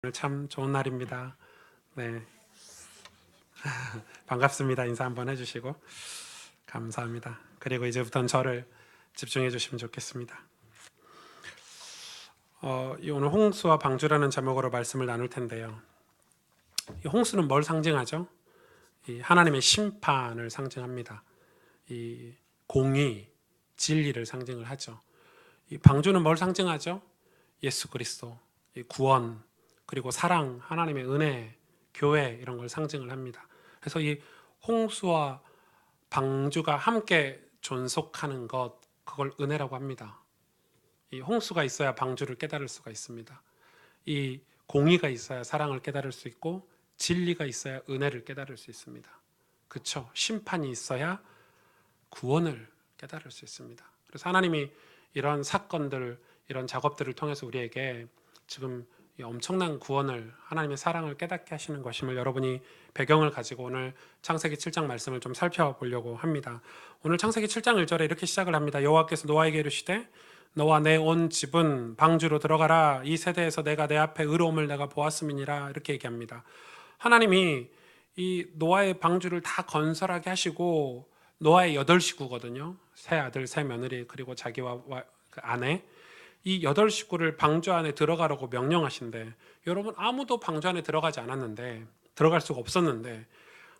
오늘 참 좋은 날입니다. 네, 반갑습니다. 인사 한번 해주시고 감사합니다. 그리고 이제부터는 저를 집중해 주시면 좋겠습니다. 오늘 홍수와 방주라는 제목으로 말씀을 나눌 텐데요. 이 홍수는 뭘 상징하죠? 이 하나님의 심판을 상징합니다. 이 공의, 진리를 상징을 하죠. 이 방주는 뭘 상징하죠? 예수 그리스도, 이 구원, 그리고 사랑, 하나님의 은혜, 교회 이런 걸 상징을 합니다. 그래서 이 홍수와 방주가 함께 존속하는 것, 그걸 은혜라고 합니다. 이 홍수가 있어야 방주를 깨달을 수가 있습니다. 이 공의가 있어야 사랑을 깨달을 수 있고 진리가 있어야 은혜를 깨달을 수 있습니다. 그렇죠? 심판이 있어야 구원을 깨달을 수 있습니다. 그래서 하나님이 이런 사건들, 이런 작업들을 통해서 우리에게 지금 엄청난 구원을, 하나님의 사랑을 깨닫게 하시는 것임을 여러분이 배경을 가지고 오늘 창세기 7장 말씀을 좀 살펴보려고 합니다. 오늘 창세기 7장 1절에 이렇게 시작을 합니다. 여호와께서 노아에게 이르시되 너와 내 온 집은 방주로 들어가라. 이 세대에서 내가 내 앞에 의로움을 내가 보았음이니라. 이렇게 얘기합니다. 하나님이 이 노아의 방주를 다 건설하게 하시고 노아의 8식구거든요. 세 아들, 세 며느리, 그리고 자기와 그 아내, 이 8식구를 방주 안에 들어가라고 명령하신데, 여러분 아무도 방주 안에 들어가지 않았는데, 들어갈 수가 없었는데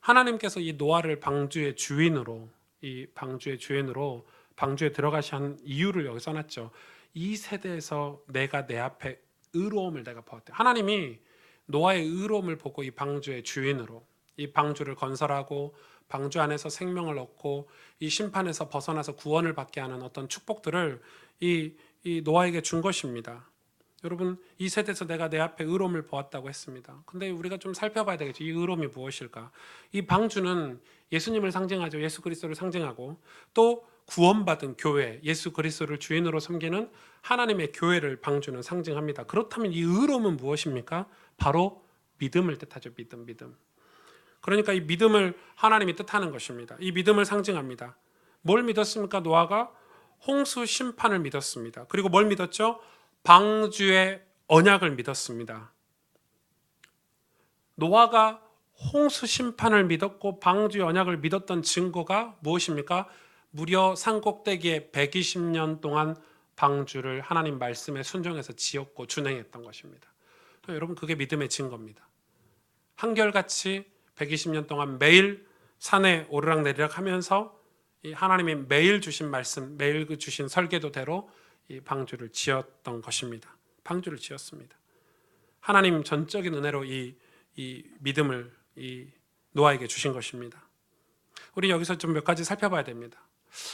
하나님께서 이 노아를 방주의 주인으로, 이 방주의 주인으로 방주에 들어가시 한 이유를 여기 써놨죠. 이 세대에서 내가 내 앞에 의로움을 내가 보았대. 하나님이 노아의 의로움을 보고 이 방주의 주인으로, 이 방주를 건설하고 방주 안에서 생명을 얻고 이 심판에서 벗어나서 구원을 받게 하는 어떤 축복들을 이 노아에게 준 것입니다. 여러분, 이 세대에서 내가 내 앞에 의로움을 보았다고 했습니다. 근데 우리가 좀 살펴봐야 되겠죠. 이 의로움이 무엇일까? 이 방주는 예수님을 상징하죠. 예수 그리스도를 상징하고 또 구원받은 교회, 예수 그리스도를 주인으로 섬기는 하나님의 교회를 방주는 상징합니다. 그렇다면 이 의로움은 무엇입니까? 바로 믿음을 뜻하죠. 믿음. 그러니까 이 믿음을 하나님이 뜻하는 것입니다. 이 믿음을 상징합니다. 뭘 믿었습니까? 노아가 홍수 심판을 믿었습니다. 그리고 뭘 믿었죠? 방주의 언약을 믿었습니다. 노아가 홍수 심판을 믿었고 방주의 언약을 믿었던 증거가 무엇입니까? 무려 산 꼭대기에 120년 동안 방주를 하나님 말씀에 순종해서 지었고 준행했던 것입니다. 여러분, 그게 믿음의 증거입니다. 한결같이 120년 동안 매일 산에 오르락내리락 하면서 이 하나님이 매일 주신 말씀, 매일 주신 설계도대로 이 방주를 지었던 것입니다. 방주를 지었습니다. 하나님 전적인 은혜로 이 믿음을 이 노아에게 주신 것입니다. 우리 여기서 좀 몇 가지 살펴봐야 됩니다.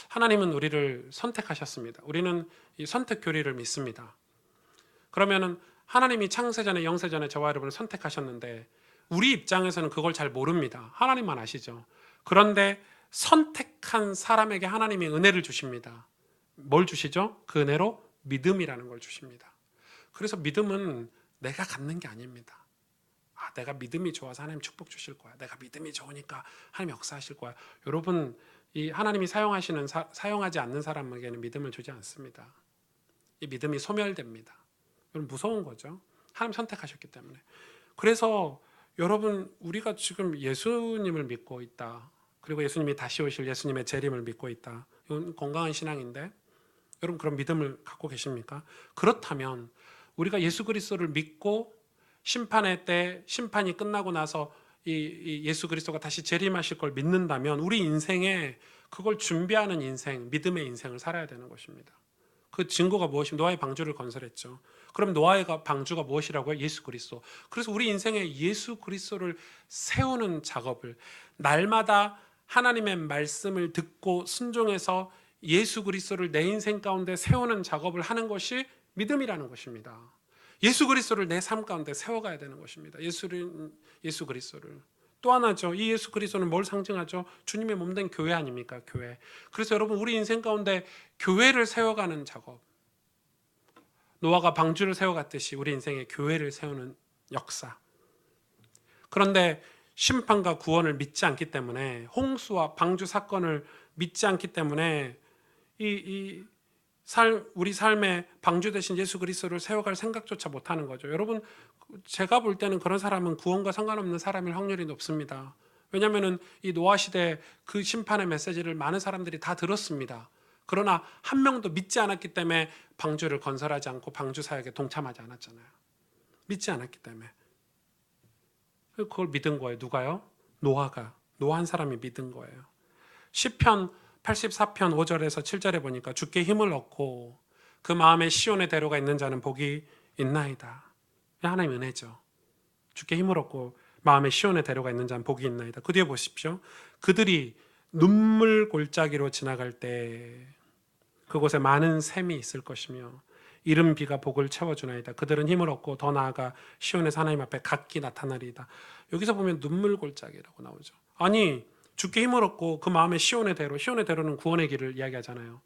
하나님은 우리를 선택하셨습니다. 우리는 이 선택 교리를 믿습니다. 그러면은 하나님이 창세전에 영세전에 저와 여러분을 선택하셨는데 우리 입장에서는 그걸 잘 모릅니다. 하나님만 아시죠. 그런데 선택한 사람에게 하나님이 은혜를 주십니다. 뭘 주시죠? 그 은혜로 믿음이라는 걸 주십니다. 그래서 믿음은 내가 갖는 게 아닙니다. 내가 믿음이 좋아서 하나님 축복 주실 거야. 내가 믿음이 좋으니까 하나님 역사하실 거야. 여러분, 이 하나님이 사용하지 않는 사람에게는 믿음을 주지 않습니다. 이 믿음이 소멸됩니다. 여러분, 무서운 거죠. 하나님 선택하셨기 때문에. 그래서 여러분, 우리가 지금 예수님을 믿고 있다. 그리고 예수님이 다시 오실 예수님의 재림을 믿고 있다. 이건 건강한 신앙인데 여러분, 그런 믿음을 갖고 계십니까? 그렇다면 우리가 예수 그리스도를 믿고 심판의 때 심판이 끝나고 나서 이 예수 그리스도가 다시 재림하실 걸 믿는다면 우리 인생에 그걸 준비하는 인생, 믿음의 인생을 살아야 되는 것입니다. 그 증거가 무엇이면 노아의 방주를 건설했죠. 그럼 노아의 방주가 무엇이라고요? 예수 그리스도. 그래서 우리 인생에 예수 그리스도를 세우는 작업을 날마다 하나님의 말씀을 듣고 순종해서 예수 그리스도를 내 인생 가운데 세우는 작업을 하는 것이 믿음이라는 것입니다. 예수 그리스도를 내 삶 가운데 세워가야 되는 것입니다. 예수 그리스도를. 또 하나죠. 이 예수 그리스도는 뭘 상징하죠? 주님의 몸된 교회 아닙니까? 교회. 그래서 여러분, 우리 인생 가운데 교회를 세워가는 작업, 노아가 방주를 세워갔듯이 우리 인생에 교회를 세우는 역사. 그런데 심판과 구원을 믿지 않기 때문에, 홍수와 방주 사건을 믿지 않기 때문에 이 우리 삶에 방주 대신 예수 그리스도를 세워갈 생각조차 못하는 거죠. 여러분, 제가 볼 때는 그런 사람은 구원과 상관없는 사람일 확률이 높습니다. 왜냐하면 이 노아 시대 그 심판의 메시지를 많은 사람들이 다 들었습니다. 그러나 한 명도 믿지 않았기 때문에 방주를 건설하지 않고 방주 사역에 동참하지 않았잖아요. 믿지 않았기 때문에. 그걸 믿은 거예요. 누가요? 노아 한 사람이 믿은 거예요. 시편 84편 5절에서 7절에 보니까 주께 힘을 얻고 그 마음에 시온의 대로가 있는 자는 복이 있나이다. 하나님 은혜죠. 주께 힘을 얻고 마음에 시온의 대로가 있는 자는 복이 있나이다. 그 뒤에 보십시오. 그들이 눈물 골짜기로 지나갈 때 그곳에 많은 샘이 있을 것이며 이른 비가 복을 채워주나이다. 그들은 힘을 얻고 더 나아가 시온에서 하나님 앞에 각기 나타나리이다. 여기서 보면 눈물 골짜기라고 나오죠. 아니, 주께 힘을 얻고 그 마음에 시온의 대로는 구원의 길을 이야기하잖아요.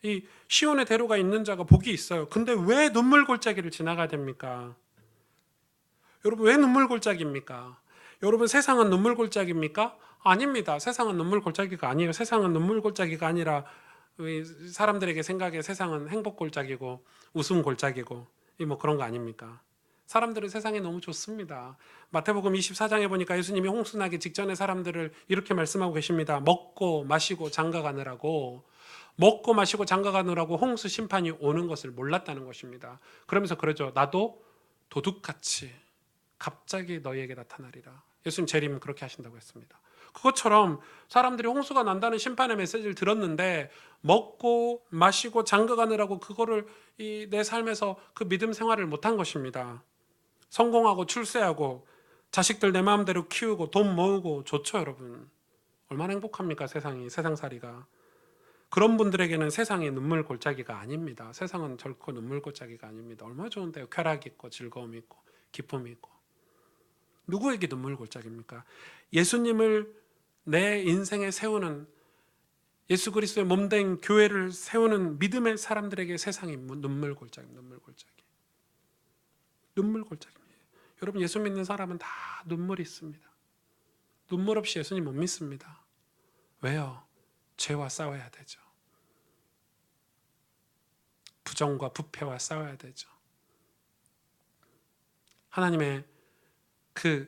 이 시온의 대로가 있는 자가 복이 있어요. 근데 왜 눈물 골짜기를 지나가야 됩니까? 여러분, 왜 눈물 골짜기입니까? 여러분, 세상은 눈물 골짜기입니까? 아닙니다. 세상은 눈물 골짜기가 아니에요. 세상은 눈물 골짜기가 아니라 사람들에게 생각에 세상은 행복 골짜기고 웃음 골짜기고 뭐 그런 거 아닙니까? 사람들은 세상에 너무 좋습니다. 마태복음 24장에 보니까 예수님이 홍수 나기 직전에 사람들을 이렇게 말씀하고 계십니다. 먹고 마시고 장가가느라고 홍수 심판이 오는 것을 몰랐다는 것입니다. 그러면서 그러죠. 나도 도둑같이 갑자기 너희에게 나타나리라. 예수님 재림 그렇게 하신다고 했습니다. 그것처럼 사람들이 홍수가 난다는 심판의 메시지를 들었는데 먹고 마시고 장가가느라고 그거를 내 삶에서 그 믿음 생활을 못한 것입니다. 성공하고 출세하고 자식들 내 마음대로 키우고 돈 모으고 좋죠, 여러분. 얼마나 행복합니까, 세상살이가. 그런 분들에게는 세상이 눈물 골짜기가 아닙니다. 세상은 결코 눈물 골짜기가 아닙니다. 얼마나 좋은데요. 쾌락이 있고 즐거움이 있고 기쁨이 있고. 누구에게 눈물 골짜기입니까? 예수님을 내 인생에 세우는, 예수 그리스도의 몸된 교회를 세우는 믿음의 사람들에게 세상이 눈물 골짜기입니다. 여러분, 예수 믿는 사람은 다 눈물이 있습니다. 눈물 없이 예수님 못 믿습니다. 왜요? 죄와 싸워야 되죠. 부정과 부패와 싸워야 되죠. 하나님의 그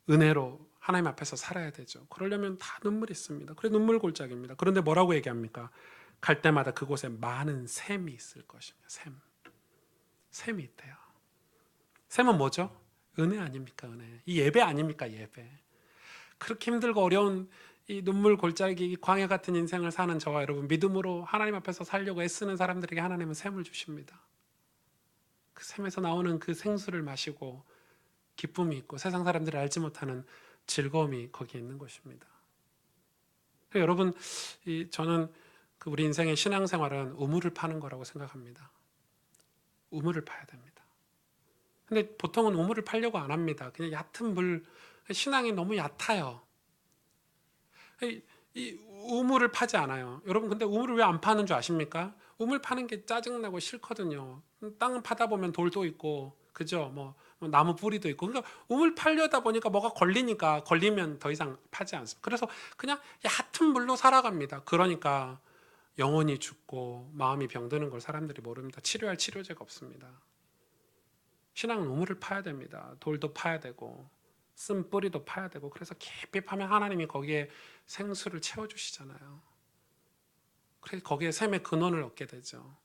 은혜로 하나님 앞에서 살아야 되죠. 그러려면 다 눈물이 있습니다. 그래 눈물 골짜기입니다. 그런데 뭐라고 얘기합니까? 갈 때마다 그곳에 많은 샘이 있을 것입니다. 샘이 있대요. 샘은 뭐죠? 은혜 아닙니까? 은혜. 이 예배 아닙니까? 예배. 그렇게 힘들고 어려운 이 눈물 골짜기, 이 광야 같은 인생을 사는 저와 여러분, 믿음으로 하나님 앞에서 살려고 애쓰는 사람들에게 하나님은 샘을 주십니다. 그 샘에서 나오는 그 생수를 마시고 기쁨이 있고 세상 사람들이 알지 못하는 즐거움이 거기에 있는 것입니다. 여러분, 저는 우리 인생의 신앙생활은 우물을 파는 거라고 생각합니다. 우물을 파야 됩니다. 근데 보통은 우물을 파려고 안 합니다. 그냥 얕은 물, 신앙이 너무 얕아요. 이 우물을 파지 않아요. 여러분, 근데 우물을 왜 안 파는 줄 아십니까? 우물 파는 게 짜증나고 싫거든요. 땅 파다 보면 돌도 있고, 그죠? 뭐 나무 뿌리도 있고. 그러니까 우물 파려다 보니까 뭐가 걸리면 더 이상 파지 않습니다. 그래서 그냥 얕은 물로 살아갑니다. 그러니까 영혼이 죽고 마음이 병드는 걸 사람들이 모릅니다. 치료할 치료제가 없습니다. 신앙은 우물을 파야 됩니다. 돌도 파야 되고 쓴 뿌리도 파야 되고, 그래서 깊이 파면 하나님이 거기에 생수를 채워주시잖아요. 그래서 거기에 샘의 근원을 얻게 되죠.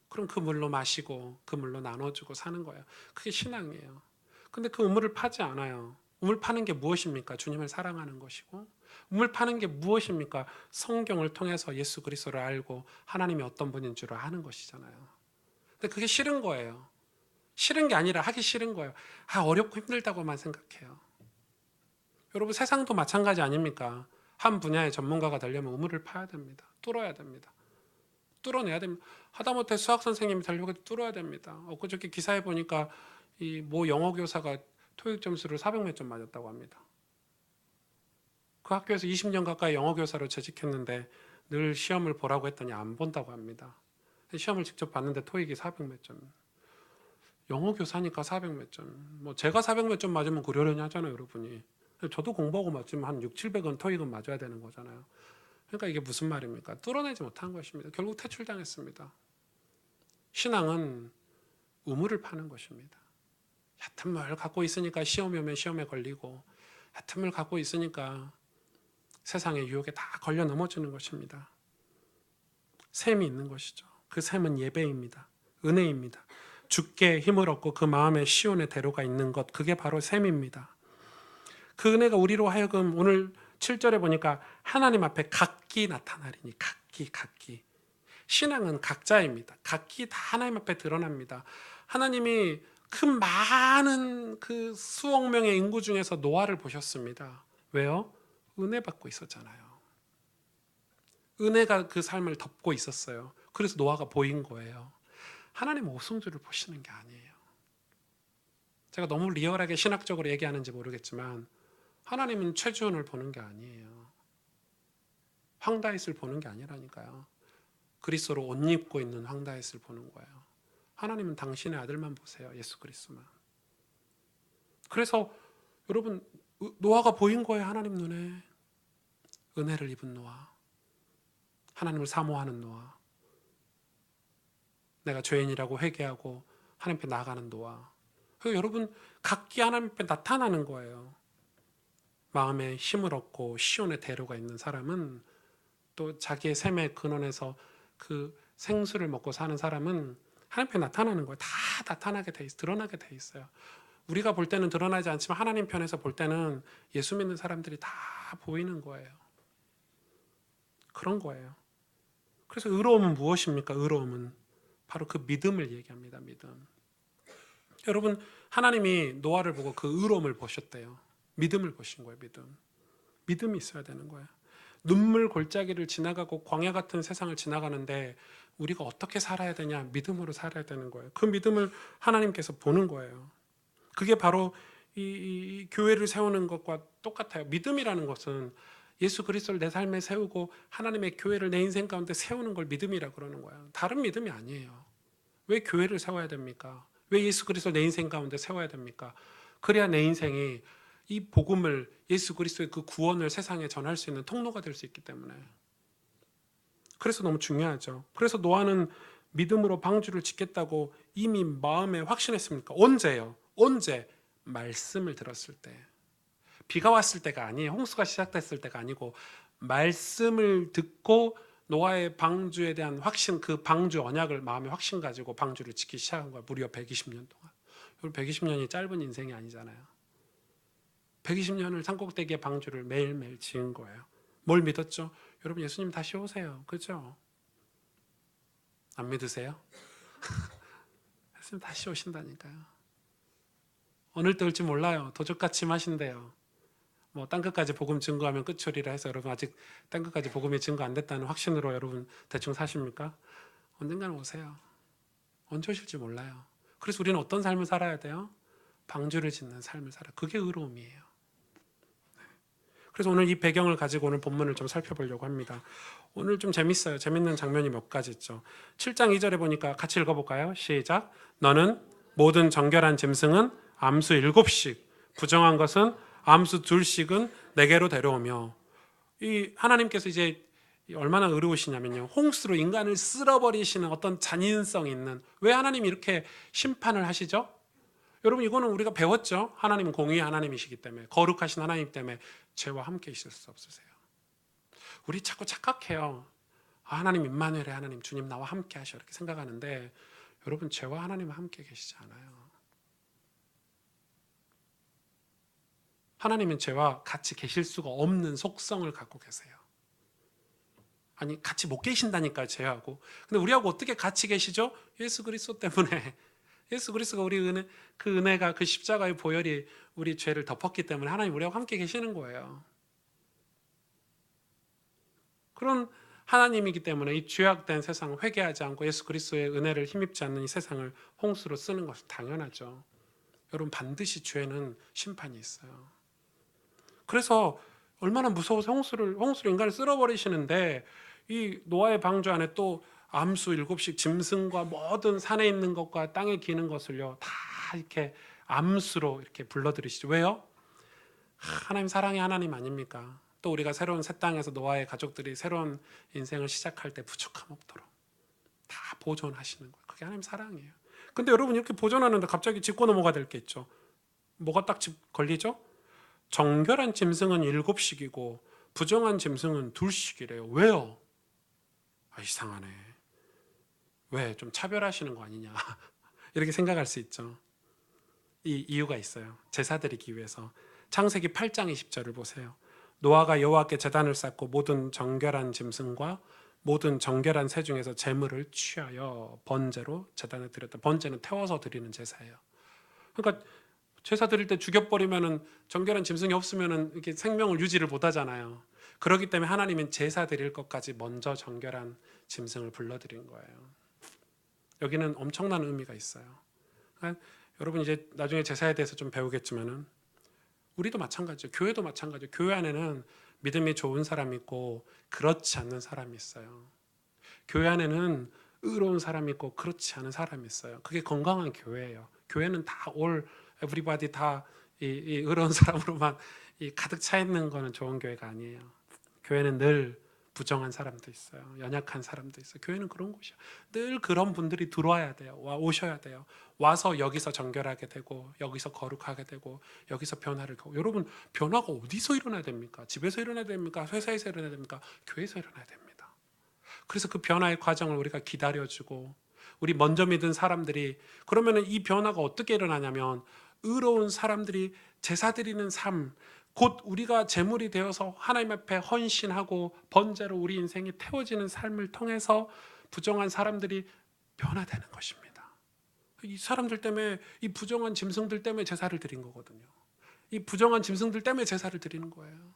그럼 그 물로 마시고 그 물로 나눠주고 사는 거예요. 그게 신앙이에요. 근데 그 우물을 파지 않아요. 우물 파는 게 무엇입니까? 주님을 사랑하는 것이고, 우물 파는 게 무엇입니까? 성경을 통해서 예수 그리스도를 알고 하나님이 어떤 분인 줄 아는 것이잖아요. 근데 그게 싫은 거예요. 싫은 게 아니라 하기 싫은 거예요. 어렵고 힘들다고만 생각해요. 여러분, 세상도 마찬가지 아닙니까? 한 분야의 전문가가 되려면 우물을 파야 됩니다. 뚫어야 됩니다. 뚫어내야 됩니다. 하다못해 수학 선생님이 되려고 해도 뚫어야 됩니다. 엊그저께 기사에 보니까 이 모 영어 교사가 토익 점수를 400몇 점 맞았다고 합니다. 그 학교에서 20년 가까이 영어 교사로 재직했는데 늘 시험을 보라고 했더니 안 본다고 합니다. 시험을 직접 봤는데 토익이 400 몇 점. 영어 교사니까 400 몇 점. 뭐 제가 400 몇 점 맞으면 그러려니 하잖아요, 여러분이. 저도 공부하고 맞으면 한 6, 700은 토익은 맞아야 되는 거잖아요. 그러니까 이게 무슨 말입니까? 뚫어내지 못한 것입니다. 결국 퇴출당했습니다. 신앙은 우물을 파는 것입니다. 얕은 물 갖고 있으니까 시험이 오면 시험에 걸리고, 얕은 물 갖고 있으니까 세상의 유혹에 다 걸려 넘어지는 것입니다. 샘이 있는 것이죠. 그 샘은 예배입니다. 은혜입니다. 주께 힘을 얻고 그 마음에 시온의 대로가 있는 것, 그게 바로 샘입니다. 그 은혜가 우리로 하여금 오늘 7절에 보니까 하나님 앞에 각기 나타나리니, 각기. 신앙은 각자입니다. 각기 다 하나님 앞에 드러납니다. 하나님이 그 많은 그 수억 명의 인구 중에서 노아를 보셨습니다. 왜요? 은혜 받고 있었잖아요. 은혜가 그 삶을 덮고 있었어요. 그래서 노아가 보인 거예요. 하나님은 오승주를 보시는 게 아니에요. 제가 너무 리얼하게 신학적으로 얘기하는지 모르겠지만 하나님은 최주원을 보는 게 아니에요. 황다윗을 보는 게 아니라니까요. 그리스도로 옷 입고 있는 황다윗을 보는 거예요. 하나님은 당신의 아들만 보세요. 예수 그리스도만. 그래서 여러분, 노아가 보인 거예요. 하나님 눈에. 은혜를 입은 노아. 하나님을 사모하는 노아. 내가 죄인이라고 회개하고 하나님 앞에 나아가는 노아. 그래서 여러분, 각기 하나님 앞에 나타나는 거예요. 마음에 힘을 얻고 시온의 대로가 있는 사람은, 또 자기의 샘의 근원에서 그 생수를 먹고 사는 사람은 하나님 앞에 나타나는 거예요. 다 나타나게 돼 있어요. 드러나게 돼 있어요. 우리가 볼 때는 드러나지 않지만 하나님 편에서 볼 때는 예수 믿는 사람들이 다 보이는 거예요. 그런 거예요. 그래서 의로움은 무엇입니까? 의로움은 바로 그 믿음을 얘기합니다. 믿음. 여러분, 하나님이 노아를 보고 그 의로움을 보셨대요. 믿음을 보신 거예요. 믿음이 있어야 되는 거예요. 눈물 골짜기를 지나가고 광야 같은 세상을 지나가는데 우리가 어떻게 살아야 되냐? 믿음으로 살아야 되는 거예요. 그 믿음을 하나님께서 보는 거예요. 그게 바로 이 교회를 세우는 것과 똑같아요. 믿음이라는 것은 예수 그리스도를 내 삶에 세우고 하나님의 교회를 내 인생 가운데 세우는 걸 믿음이라고 그러는 거예요. 다른 믿음이 아니에요. 왜 교회를 세워야 됩니까? 왜 예수 그리스도를 내 인생 가운데 세워야 됩니까? 그래야 내 인생이 이 복음을, 예수 그리스도의 그 구원을 세상에 전할 수 있는 통로가 될 수 있기 때문에. 그래서 너무 중요하죠. 그래서 노아는 믿음으로 방주를 짓겠다고 이미 마음에 확신했습니까? 언제요? 언제? 말씀을 들었을 때. 비가 왔을 때가 아니에요. 홍수가 시작됐을 때가 아니고 말씀을 듣고 노아의 방주에 대한 확신, 그 방주 언약을 마음에 확신 가지고 방주를 짓기 시작한 거예요. 무려 120년 동안. 여러분, 120년이 짧은 인생이 아니잖아요. 120년을 산꼭대기에 방주를 매일매일 지은 거예요. 뭘 믿었죠? 여러분, 예수님 다시 오세요. 그죠? 안 믿으세요? 예수님 다시 오신다니까요. 어느 때 올지 몰라요. 도적같이 마신대요. 뭐 땅끝까지 복음 증거하면 끝이리라 해서 여러분 아직 땅끝까지 복음이 증거 안 됐다는 확신으로 여러분 대충 사십니까? 언젠가는 오세요. 언제 오실지 몰라요. 그래서 우리는 어떤 삶을 살아야 돼요? 방주를 짓는 삶을 살아요. 그게 의로움이에요. 그래서 오늘 이 배경을 가지고 오늘 본문을 좀 살펴보려고 합니다. 오늘 좀 재밌어요. 재밌는 장면이 몇 가지 있죠. 7장 2절에 보니까 같이 읽어볼까요? 시작. 너는 모든 정결한 짐승은 암수 7씩, 부정한 것은 암수 2씩은 내게로 데려오며. 이 하나님께서 이제 얼마나 의로우시냐면요. 홍수로 인간을 쓸어버리시는 어떤 잔인성 있는, 왜 하나님이 이렇게 심판을 하시죠? 여러분, 이거는 우리가 배웠죠. 하나님은 공의의 하나님이시기 때문에, 거룩하신 하나님 때문에 죄와 함께 있을 수 없으세요. 우리 자꾸 착각해요. 하나님 임마누엘의 하나님, 주님 나와 함께 하셔, 이렇게 생각하는데 여러분, 죄와 하나님은 함께 계시지 않아요. 하나님은 죄와 같이 계실 수가 없는 속성을 갖고 계세요. 아니, 같이 못 계신다니까요, 죄하고. 근데 우리하고 어떻게 같이 계시죠? 예수 그리스도 때문에. 예수 그리스도가 우리 은혜, 그 은혜가, 그 십자가의 보혈이 우리 죄를 덮었기 때문에 하나님 우리하고 함께 계시는 거예요. 그런 하나님이기 때문에 이 죄악된 세상을 회개하지 않고 예수 그리스도의 은혜를 힘입지 않는 이 세상을 홍수로 쓰는 것은 당연하죠. 여러분, 반드시 죄는 심판이 있어요. 그래서 얼마나 무서워서 홍수로 인간을 쓸어버리시는데, 이 노아의 방주 안에 또 암수 7씩 짐승과 모든 산에 있는 것과 땅에 기는 것을요 다 이렇게 암수로 이렇게 불러들이시죠. 왜요? 하나님 사랑의 하나님 아닙니까? 또 우리가 새로운 새 땅에서 노아의 가족들이 새로운 인생을 시작할 때 부족함 없도록 다 보존하시는 거예요. 그게 하나님 사랑이에요. 근데 여러분 이렇게 보존하는데 갑자기 짚고 넘어가야 될 게 있죠. 뭐가 딱 걸리죠? 정결한 짐승은 7씩이고 부정한 짐승은 2씩이래요. 왜요? 이상하네. 왜? 좀 차별하시는 거 아니냐? 이렇게 생각할 수 있죠. 이 이유가 있어요. 제사 드리기 위해서. 창세기 8장 20절을 보세요. 노아가 여호와께 제단을 쌓고 모든 정결한 짐승과 모든 정결한 새 중에서 제물을 취하여 번제로 제단에 드렸다. 번제는 태워서 드리는 제사예요. 그러니까 제사 드릴 때 죽여버리면은 정결한 짐승이 없으면은 이렇게 생명을 유지를 못하잖아요. 그렇기 때문에 하나님은 제사 드릴 것까지 먼저 정결한 짐승을 불러드린 거예요. 여기는 엄청난 의미가 있어요. 그러니까 여러분 이제 나중에 제사에 대해서 좀 배우겠지만은 우리도 마찬가지죠. 교회도 마찬가지죠. 교회 안에는 믿음이 좋은 사람이 있고 그렇지 않는 사람이 있어요. 교회 안에는 의로운 사람이 있고 그렇지 않은 사람이 있어요. 그게 건강한 교회예요. 교회는 다 올 에브리바디 다 이 의로운 사람으로만 가득 차 있는 거는 좋은 교회가 아니에요. 교회는 늘 부정한 사람도 있어요. 연약한 사람도 있어요. 교회는 그런 곳이야. 늘 그런 분들이 들어와야 돼요. 오셔야 돼요. 와서 여기서 정결하게 되고 여기서 거룩하게 되고 여기서 변화를 겪고. 여러분 변화가 어디서 일어나야 됩니까? 집에서 일어나야 됩니까? 회사에서 일어나야 됩니까? 교회에서 일어나야 됩니다. 그래서 그 변화의 과정을 우리가 기다려주고 우리 먼저 믿은 사람들이 그러면은 이 변화가 어떻게 일어나냐면 의로운 사람들이 제사 드리는 삶 곧 우리가 제물이 되어서 하나님 앞에 헌신하고 번제로 우리 인생이 태워지는 삶을 통해서 부정한 사람들이 변화되는 것입니다. 이 사람들 때문에 이 부정한 짐승들 때문에 제사를 드린 거거든요. 이 부정한 짐승들 때문에 제사를 드리는 거예요.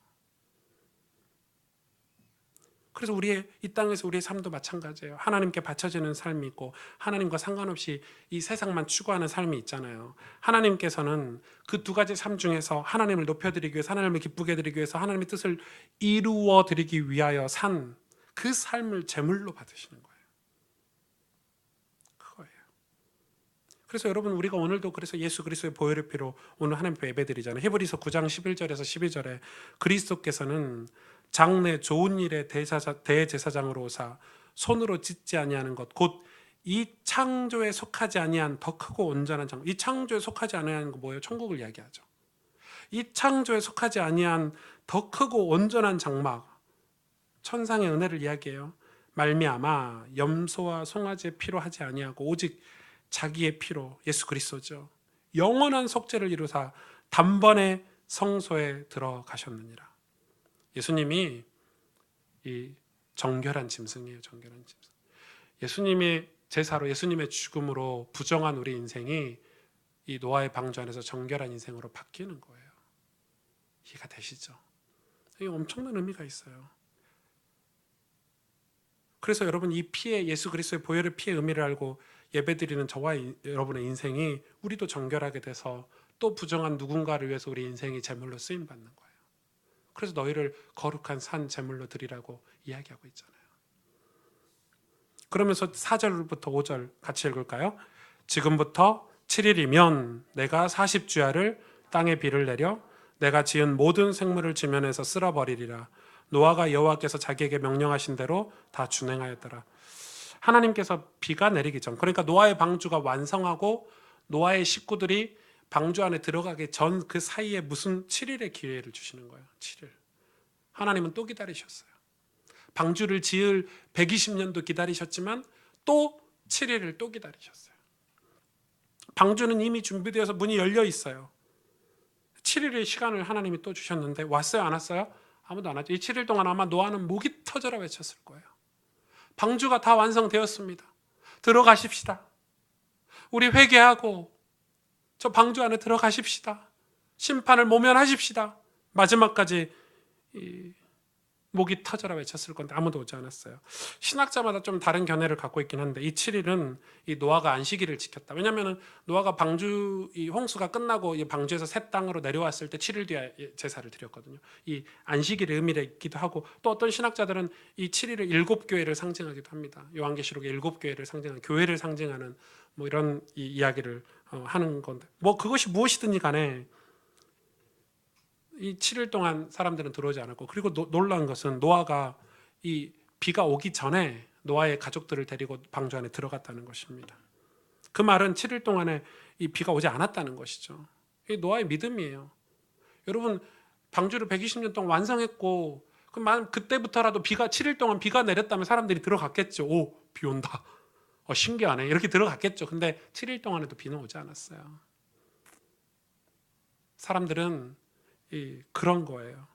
그래서 우리의 이 땅에서 우리의 삶도 마찬가지예요. 하나님께 바쳐지는 삶이 있고 하나님과 상관없이 이 세상만 추구하는 삶이 있잖아요. 하나님께서는 그 두 가지 삶 중에서 하나님을 높여드리기 위해서 하나님을 기쁘게 드리기 위해서 하나님의 뜻을 이루어 드리기 위하여 산 그 삶을 제물로 받으시는 거예요. 그거예요. 그래서 여러분 우리가 오늘도 그래서 예수 그리스도의 보혈의 피로 오늘 하나님 앞에 예배드리잖아요. 히브리서 9장 11절에서 12절에 그리스도께서는 장래 좋은 일의 대제사장으로 오사 손으로 짓지 아니하는 것 곧 이 창조에 속하지 아니한 더 크고 온전한 장막. 이 창조에 속하지 아니한 거 뭐예요? 천국을 이야기하죠. 이 창조에 속하지 아니한 더 크고 온전한 장막, 천상의 은혜를 이야기해요. 말미암아 염소와 송아지의 피로 하지 아니하고 오직 자기의 피로 예수 그리스도죠. 영원한 속죄를 이루사 단번에 성소에 들어가셨느니라. 예수님이 이 정결한 짐승이에요. 정결한 짐승. 예수님의 제사로 예수님의 죽음으로 부정한 우리 인생이 이 노아의 방주 안에서 정결한 인생으로 바뀌는 거예요. 이해가 되시죠? 이게 엄청난 의미가 있어요. 그래서 여러분 이 피의 예수 그리스도의 보혈의 피의 의미를 알고 예배드리는 저와 여러분의 인생이 우리도 정결하게 돼서 또 부정한 누군가를 위해서 우리 인생이 제물로 쓰임 받는 거예요. 그래서 너희를 거룩한 산 제물로 드리라고 이야기하고 있잖아요. 그러면서 4절부터 5절 같이 읽을까요? 지금부터 7일이면 내가 40주야를 땅에 비를 내려 내가 지은 모든 생물을 지면에서 쓸어버리리라. 노아가 여호와께서 자기에게 명령하신 대로 다 준행하였더라. 하나님께서 비가 내리기 전, 그러니까 노아의 방주가 완성하고 노아의 식구들이 방주 안에 들어가기 전 그 사이에 무슨 7일의 기회를 주시는 거예요. 7일. 하나님은 또 기다리셨어요. 방주를 지을 120년도 기다리셨지만 또 7일을 또 기다리셨어요. 방주는 이미 준비되어서 문이 열려 있어요. 7일의 시간을 하나님이 또 주셨는데 왔어요? 안 왔어요? 아무도 안 왔죠. 이 7일 동안 아마 노아는 목이 터져라 외쳤을 거예요. 방주가 다 완성되었습니다. 들어가십시다. 우리 회개하고 저 방주 안에 들어가십시다. 심판을 모면하십시다. 마지막까지 목이 터져라 외쳤을 건데 아무도 오지 않았어요. 신학자마다 좀 다른 견해를 갖고 있긴 한데 이 7일은 이 노아가 안식일을 지켰다. 왜냐하면 노아가 방주 이 홍수가 끝나고 이 방주에서 새 땅으로 내려왔을 때 7일 뒤에 제사를 드렸거든요. 이 안식일의 의미를 있기도 하고 또 어떤 신학자들은 이 7일을 7교회를 상징하기도 합니다. 요한계시록의 7교회를 상징하는 교회를 상징하는 뭐 이런 이야기를 하는 건데 뭐 그것이 무엇이든지 간에 이 7일 동안 사람들은 들어오지 않았고 그리고 놀라운 것은 노아가 이 비가 오기 전에 노아의 가족들을 데리고 방주 안에 들어갔다는 것입니다. 그 말은 7일 동안에 이 비가 오지 않았다는 것이죠. 이게 노아의 믿음이에요. 여러분, 방주를 120년 동안 완성했고 그때부터라도 7일 동안 비가 내렸다면 사람들이 들어갔겠죠. 오, 비 온다. 신기하네. 이렇게 들어갔겠죠. 근데 7일 동안에도 비는 오지 않았어요. 사람들은 그런 거예요.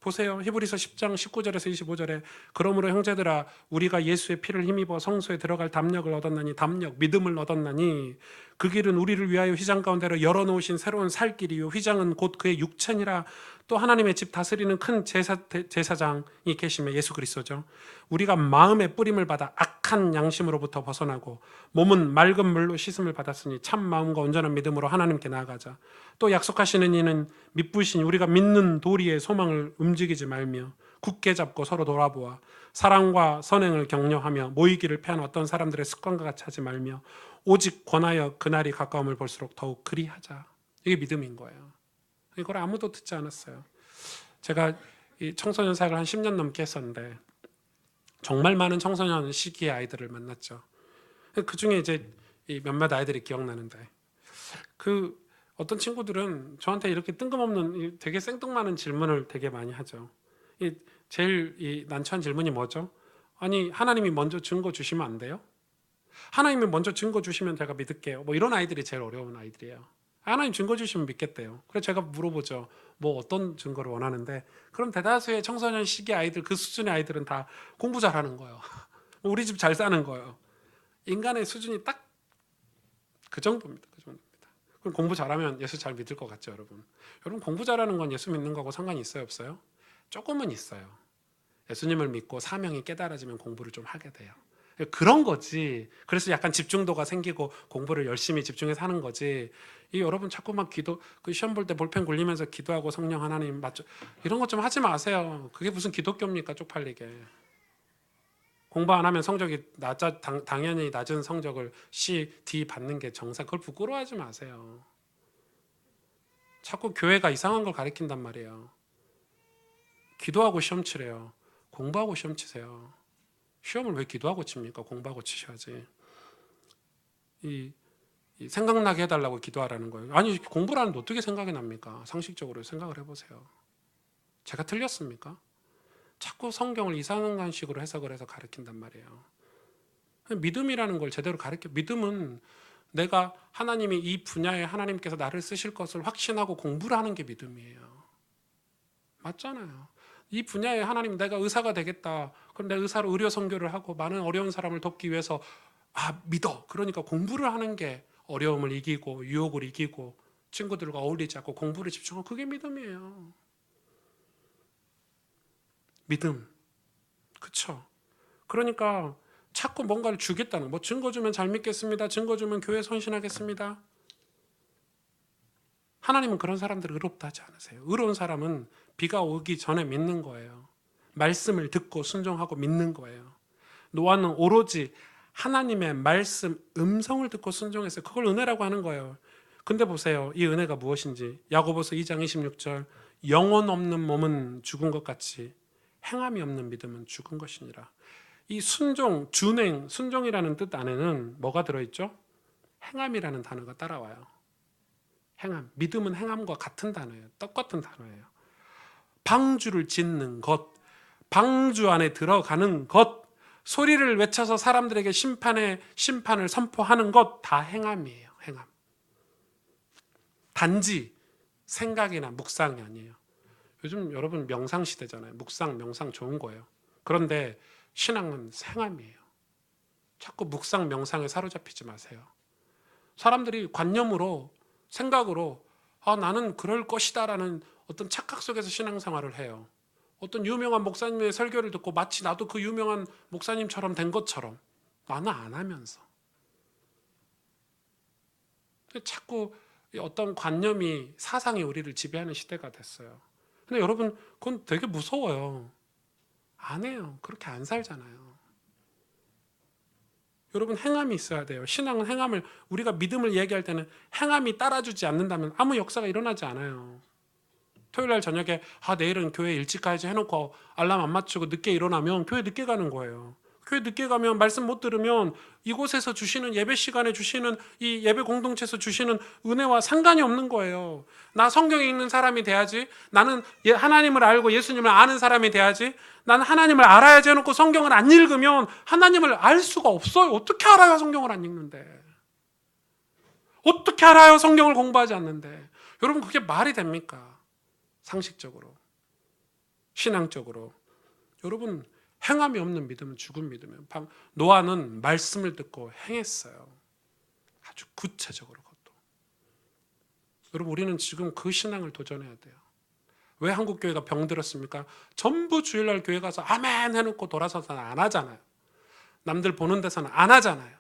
보세요. 히브리서 10장 19절에서 25절에 그러므로 형제들아 우리가 예수의 피를 힘입어 성소에 들어갈 담력을 얻었나니 담력 믿음을 얻었나니 그 길은 우리를 위하여 휘장 가운데로 열어놓으신 새로운 살 길이요 휘장은 곧 그의 육체니라. 또 하나님의 집 다스리는 큰 제사장이 계시며 예수 그리스도죠. 우리가 마음의 뿌림을 받아 악한 양심으로부터 벗어나고 몸은 맑은 물로 씻음을 받았으니 참 마음과 온전한 믿음으로 하나님께 나아가자. 또 약속하시는 이는 믿부신 우리가 믿는 도리의 소망을 움직이지 말며 굳게 잡고 서로 돌아보아 사랑과 선행을 격려하며 모이기를 패한 어떤 사람들의 습관과 같이 하지 말며 오직 권하여 그날이 가까움을 볼수록 더욱 그리하자. 이게 믿음인 거예요. 이걸 아무도 듣지 않았어요. 제가 이 청소년 사역을 한 10년 넘게 했었는데 정말 많은 청소년 시기의 아이들을 만났죠. 그 중에 이제 몇몇 아이들이 기억나는데 어떤 친구들은 저한테 이렇게 뜬금없는 되게 생뚱맞은 질문을 되게 많이 하죠. 제일 난처한 질문이 뭐죠? 아니 하나님이 먼저 증거 주시면 안 돼요? 하나님이 먼저 증거 주시면 제가 믿을게요. 뭐 이런 아이들이 제일 어려운 아이들이에요. 하나님 증거 주시면 믿겠대요. 그래서 제가 물어보죠. 뭐 어떤 증거를 원하는데 그럼 대다수의 청소년 시기 아이들 그 수준의 아이들은 다 공부 잘하는 거예요. 우리 집 잘 사는 거예요. 인간의 수준이 딱 그 정도입니다. 그 정도입니다. 그럼 공부 잘하면 예수 잘 믿을 것 같죠, 여러분? 여러분 공부 잘하는 건 예수 믿는 거하고 상관이 있어요, 없어요? 조금은 있어요. 예수님을 믿고 사명이 깨달아지면 공부를 좀 하게 돼요. 그런 거지. 그래서 약간 집중도가 생기고 공부를 열심히 집중해서 하는 거지. 여러분 자꾸만 시험 볼 때 볼펜 굴리면서 기도하고 성령 하나님 맞죠? 이런 것 좀 하지 마세요. 그게 무슨 기독교입니까? 쪽팔리게. 공부 안 하면 성적이 당연히 낮은 성적을 C, D 받는 게 정상. 그걸 부끄러워하지 마세요. 자꾸 교회가 이상한 걸 가르친단 말이에요. 기도하고 시험 치래요. 공부하고 시험 치세요. 시험을 왜 기도하고 칩니까? 공부하고 치셔야지. 생각나게 해달라고 기도하라는 거예요. 아니 공부를 하는데 어떻게 생각이 납니까? 상식적으로 생각을 해보세요. 제가 틀렸습니까? 자꾸 성경을 이상한 식으로 해석을 해서 가르친단 말이에요. 믿음이라는 걸 제대로 믿음은 내가 하나님이 이 분야에 하나님께서 나를 쓰실 것을 확신하고 공부를 하는 게 믿음이에요. 맞잖아요. 이 분야에 하나님 내가 의사가 되겠다. 그럼 내가 의사로 의료 선교를 하고 많은 어려운 사람을 돕기 위해서 믿어. 그러니까 공부를 하는 게 어려움을 이기고 유혹을 이기고 친구들과 어울리지 않고 공부를 집중하고 그게 믿음이에요. 믿음. 그쵸? 그러니까 자꾸 뭔가를 주겠다는 뭐 증거 주면 잘 믿겠습니다. 증거 주면 교회 헌신하겠습니다. 하나님은 그런 사람들을 의롭다 하지 않으세요. 의로운 사람은 비가 오기 전에 믿는 거예요. 말씀을 듣고 순종하고 믿는 거예요. 노아는 오로지 하나님의 말씀 음성을 듣고 순종했어요. 그걸 은혜라고 하는 거예요. 근데 보세요. 이 은혜가 무엇인지 야고보서 2장 26절 영혼 없는 몸은 죽은 것 같이 행함이 없는 믿음은 죽은 것이니라. 이 순종, 준행, 순종이라는 뜻 안에는 뭐가 들어있죠? 행함이라는 단어가 따라와요. 행함, 믿음은 행함과 같은 단어예요. 똑같은 단어예요. 방주를 짓는 것, 방주 안에 들어가는 것, 소리를 외쳐서 사람들에게 심판을 선포하는 것 다 행함이에요. 행함. 단지 생각이나 묵상이 아니에요. 요즘 여러분 명상 시대잖아요. 묵상, 명상 좋은 거예요. 그런데 신앙은 행함이에요. 자꾸 묵상, 명상에 사로잡히지 마세요. 사람들이 관념으로, 생각으로 나는 그럴 것이다라는 어떤 착각 속에서 신앙생활을 해요. 어떤 유명한 목사님의 설교를 듣고 마치 나도 그 유명한 목사님처럼 된 것처럼 나는 안 하면서 자꾸 어떤 관념이 사상이 우리를 지배하는 시대가 됐어요. 근데 여러분 그건 되게 무서워요. 안 해요. 그렇게 안 살잖아요. 여러분 행함이 있어야 돼요. 신앙은 행함을 우리가 믿음을 얘기할 때는 행함이 따라주지 않는다면 아무 역사가 일어나지 않아요. 토요일날 저녁에 내일은 교회 일찍 가야지 해놓고 알람 안 맞추고 늦게 일어나면 교회 늦게 가는 거예요. 교회 늦게 가면 말씀 못 들으면 이곳에서 주시는 예배 시간에 주시는 이 예배 공동체에서 주시는 은혜와 상관이 없는 거예요. 나 성경 읽는 사람이 돼야지. 나는 하나님을 알고 예수님을 아는 사람이 돼야지. 나는 하나님을 알아야지 해놓고 성경을 안 읽으면 하나님을 알 수가 없어요. 어떻게 알아요? 성경을 안 읽는데. 어떻게 알아요? 성경을 공부하지 않는데. 여러분 그게 말이 됩니까? 상식적으로, 신앙적으로. 여러분 행함이 없는 믿음은 죽은 믿음이에요. 노아는 말씀을 듣고 행했어요. 아주 구체적으로 그것도. 여러분 우리는 지금 그 신앙을 도전해야 돼요. 왜 한국 교회가 병들었습니까? 전부 주일날 교회 가서 아멘 해놓고 돌아서서는 안 하잖아요. 남들 보는 데서는 안 하잖아요.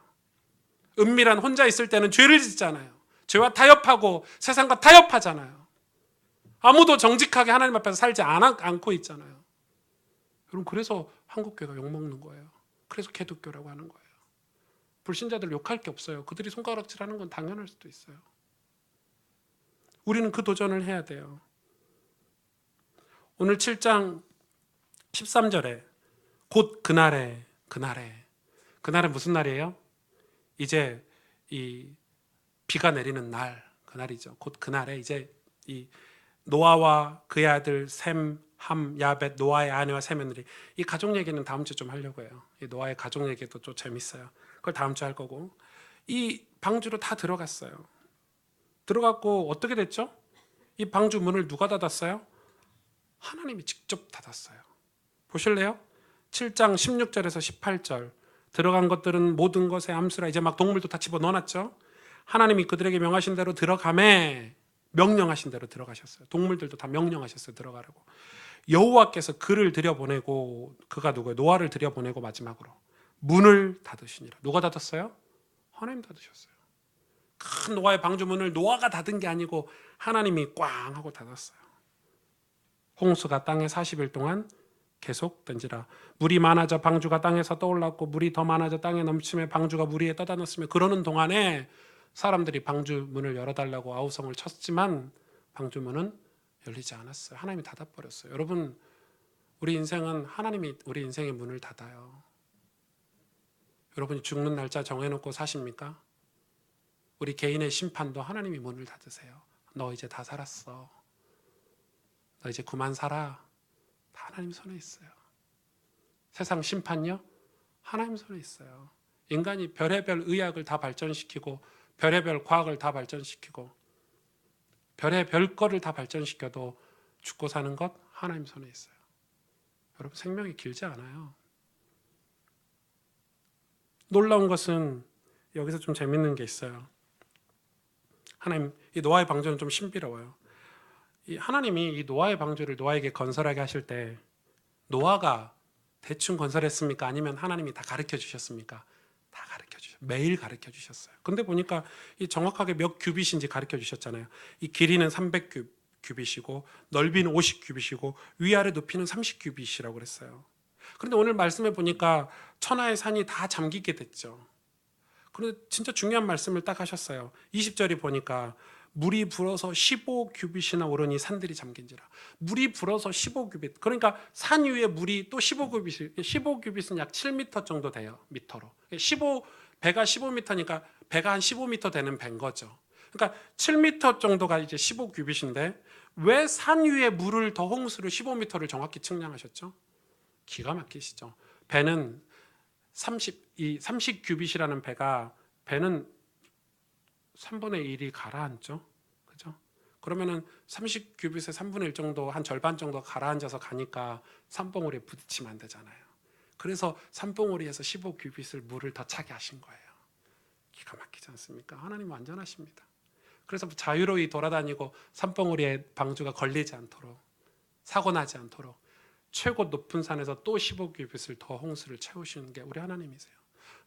은밀한 혼자 있을 때는 죄를 짓잖아요. 죄와 타협하고 세상과 타협하잖아요. 아무도 정직하게 하나님 앞에서 살지 않고 있잖아요. 여러분 그래서 한국교회가 욕먹는 거예요. 그래서 개독교라고 하는 거예요. 불신자들 욕할 게 없어요. 그들이 손가락질하는 건 당연할 수도 있어요. 우리는 그 도전을 해야 돼요. 오늘 7장 13절에 곧 그날에 무슨 날이에요? 이제 이 비가 내리는 날, 그날이죠. 곧 그날에 이제 이 노아와 그의 아들 셈, 함, 야벳, 노아의 아내와 세 며느리. 이 가족 얘기는 다음 주에 좀 하려고 해요. 이 노아의 가족 얘기도 좀 재밌어요. 그걸 다음 주에 할 거고. 이 방주로 다 들어갔어요. 들어갔고 어떻게 됐죠? 이 방주 문을 누가 닫았어요? 하나님이 직접 닫았어요. 보실래요? 7장 16절에서 18절. 들어간 것들은 모든 것에 암수라. 이제 막 동물도 다 집어넣어놨죠. 하나님이 그들에게 명하신 대로 들어가매, 명령하신 대로 들어가셨어요. 동물들도 다 명령하셨어요. 들어가라고. 여호와께서 그를 들여보내고, 그가 누구예요? 노아를 들여보내고 마지막으로 문을 닫으시니라. 누가 닫았어요? 하나님 닫으셨어요. 큰 노아의 방주 문을 노아가 닫은 게 아니고 하나님이 꽝 하고 닫았어요. 홍수가 땅에 40일 동안 계속된지라. 물이 많아져 방주가 땅에서 떠올랐고 물이 더 많아져 땅에 넘치며 방주가 물 위에 떠다 놨으며, 그러는 동안에 사람들이 방주 문을 열어달라고 아우성을 쳤지만 방주 문은 열리지 않았어요. 하나님이 닫아버렸어요. 여러분 우리 인생은 하나님이 우리 인생의 문을 닫아요. 여러분이 죽는 날짜 정해놓고 사십니까? 우리 개인의 심판도 하나님이 문을 닫으세요. 너 이제 다 살았어. 너 이제 그만 살아. 다 하나님 손에 있어요. 세상 심판요? 하나님 손에 있어요. 인간이 별의별 의학을 다 발전시키고 별의별 과학을 다 발전시키고 별의별 거를 다 발전시켜도 죽고 사는 것 하나님 손에 있어요. 여러분 생명이 길지 않아요. 놀라운 것은 여기서 좀 재밌는 게 있어요. 하나님, 이 노아의 방주는 좀 신비로워요. 이 하나님이 이 노아의 방주를 노아에게 건설하게 하실 때 노아가 대충 건설했습니까? 아니면 하나님이 다 가르쳐 주셨습니까? 다 가르쳐 주셨어요. 매일 가르쳐 주셨어요. 근데 보니까 이 정확하게 몇 규빗인지 가르쳐 주셨잖아요. 이 길이는 300규빗이고 넓이는 50규빗이고 위아래 높이는 30규빗이라고 그랬어요. 그런데 오늘 말씀에 보니까 천하의 산이 다 잠기게 됐죠. 그런데 진짜 중요한 말씀을 딱 하셨어요. 20절이 보니까 물이 불어서 15규빗이나 오르니 산들이 잠긴지라. 물이 불어서 15규빗. 그러니까 산 위에 물이 또 15규빗. 15규빗은 약 7m 정도 돼요. 미터로. 배가 15m니까 배가 한 15m 되는 배인 거죠. 그러니까 7m 정도가 이제 15규빗인데 왜 산 위에 물을 더 홍수를 15m를 정확히 측량하셨죠? 기가 막히시죠. 배는 30규빗이라는 배는 3분의 1이 가라앉죠. 그죠? 그러면은 30규빗의 3분의 1 정도, 한 절반 정도 가라앉아서 가니까 산봉우리에 부딪히면 안 되잖아요. 그래서 산봉우리에서 15규빗을 물을 더 차게 하신 거예요. 기가 막히지 않습니까? 하나님 완전하십니다. 그래서 자유로이 돌아다니고 산봉우리에 방주가 걸리지 않도록, 사고 나지 않도록 최고 높은 산에서 또 15규빗을 더 홍수를 채우시는 게 우리 하나님이세요.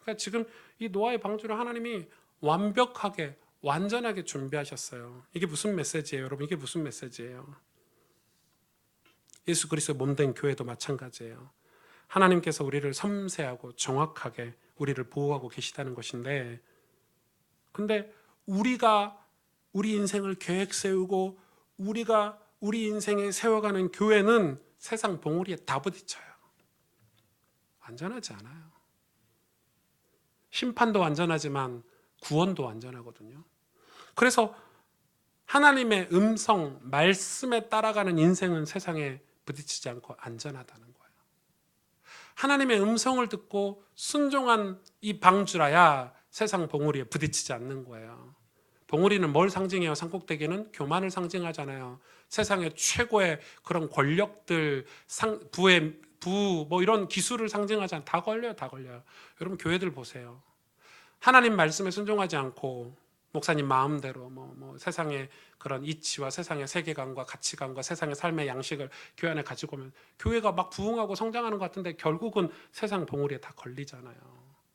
그러니까 지금 이 노아의 방주를 하나님이 완벽하게 완전하게 준비하셨어요. 이게 무슨 메시지예요, 여러분? 이게 무슨 메시지예요? 예수 그리스도의 몸된 교회도 마찬가지예요. 하나님께서 우리를 섬세하고 정확하게 우리를 보호하고 계시다는 것인데, 근데 우리가 우리 인생을 계획 세우고 우리가 우리 인생에 세워가는 교회는 세상 봉우리에 다 부딪혀요. 안전하지 않아요. 심판도 완전하지만 구원도 완전하거든요. 그래서 하나님의 음성, 말씀에 따라가는 인생은 세상에 부딪히지 않고 안전하다는 거예요. 하나님의 음성을 듣고 순종한 이 방주라야 세상 봉우리에 부딪히지 않는 거예요. 봉우리는 뭘 상징해요? 산꼭대기는 교만을 상징하잖아요. 세상의 최고의 그런 권력들, 뭐 이런 기술을 상징하잖아요. 다 걸려요, 다 걸려요. 여러분 교회들 보세요. 하나님 말씀에 순종하지 않고 목사님 마음대로 세상의 그런 이치와 세상의 세계관과 가치관과 세상의 삶의 양식을 교회 안에 가지고 오면 교회가 막 부흥하고 성장하는 것 같은데 결국은 세상 봉우리에 다 걸리잖아요.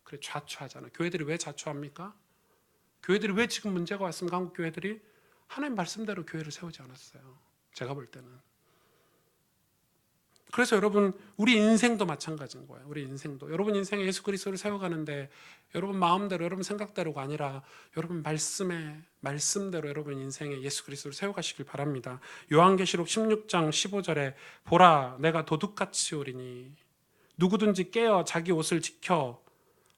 그래 좌초하잖아요. 교회들이 왜 좌초합니까? 교회들이 왜 지금 문제가 왔습니까? 한국 교회들이 하나님 말씀대로 교회를 세우지 않았어요. 제가 볼 때는. 그래서 여러분 우리 인생도 마찬가지인 거예요. 우리 인생도 여러분 인생에 예수 그리스도를 세워가는데 여러분 마음대로 여러분 생각대로가 아니라 여러분 말씀대로 여러분 인생에 예수 그리스도를 세워가시길 바랍니다. 요한계시록 16장 15절에 보라 내가 도둑같이 오리니 누구든지 깨어 자기 옷을 지켜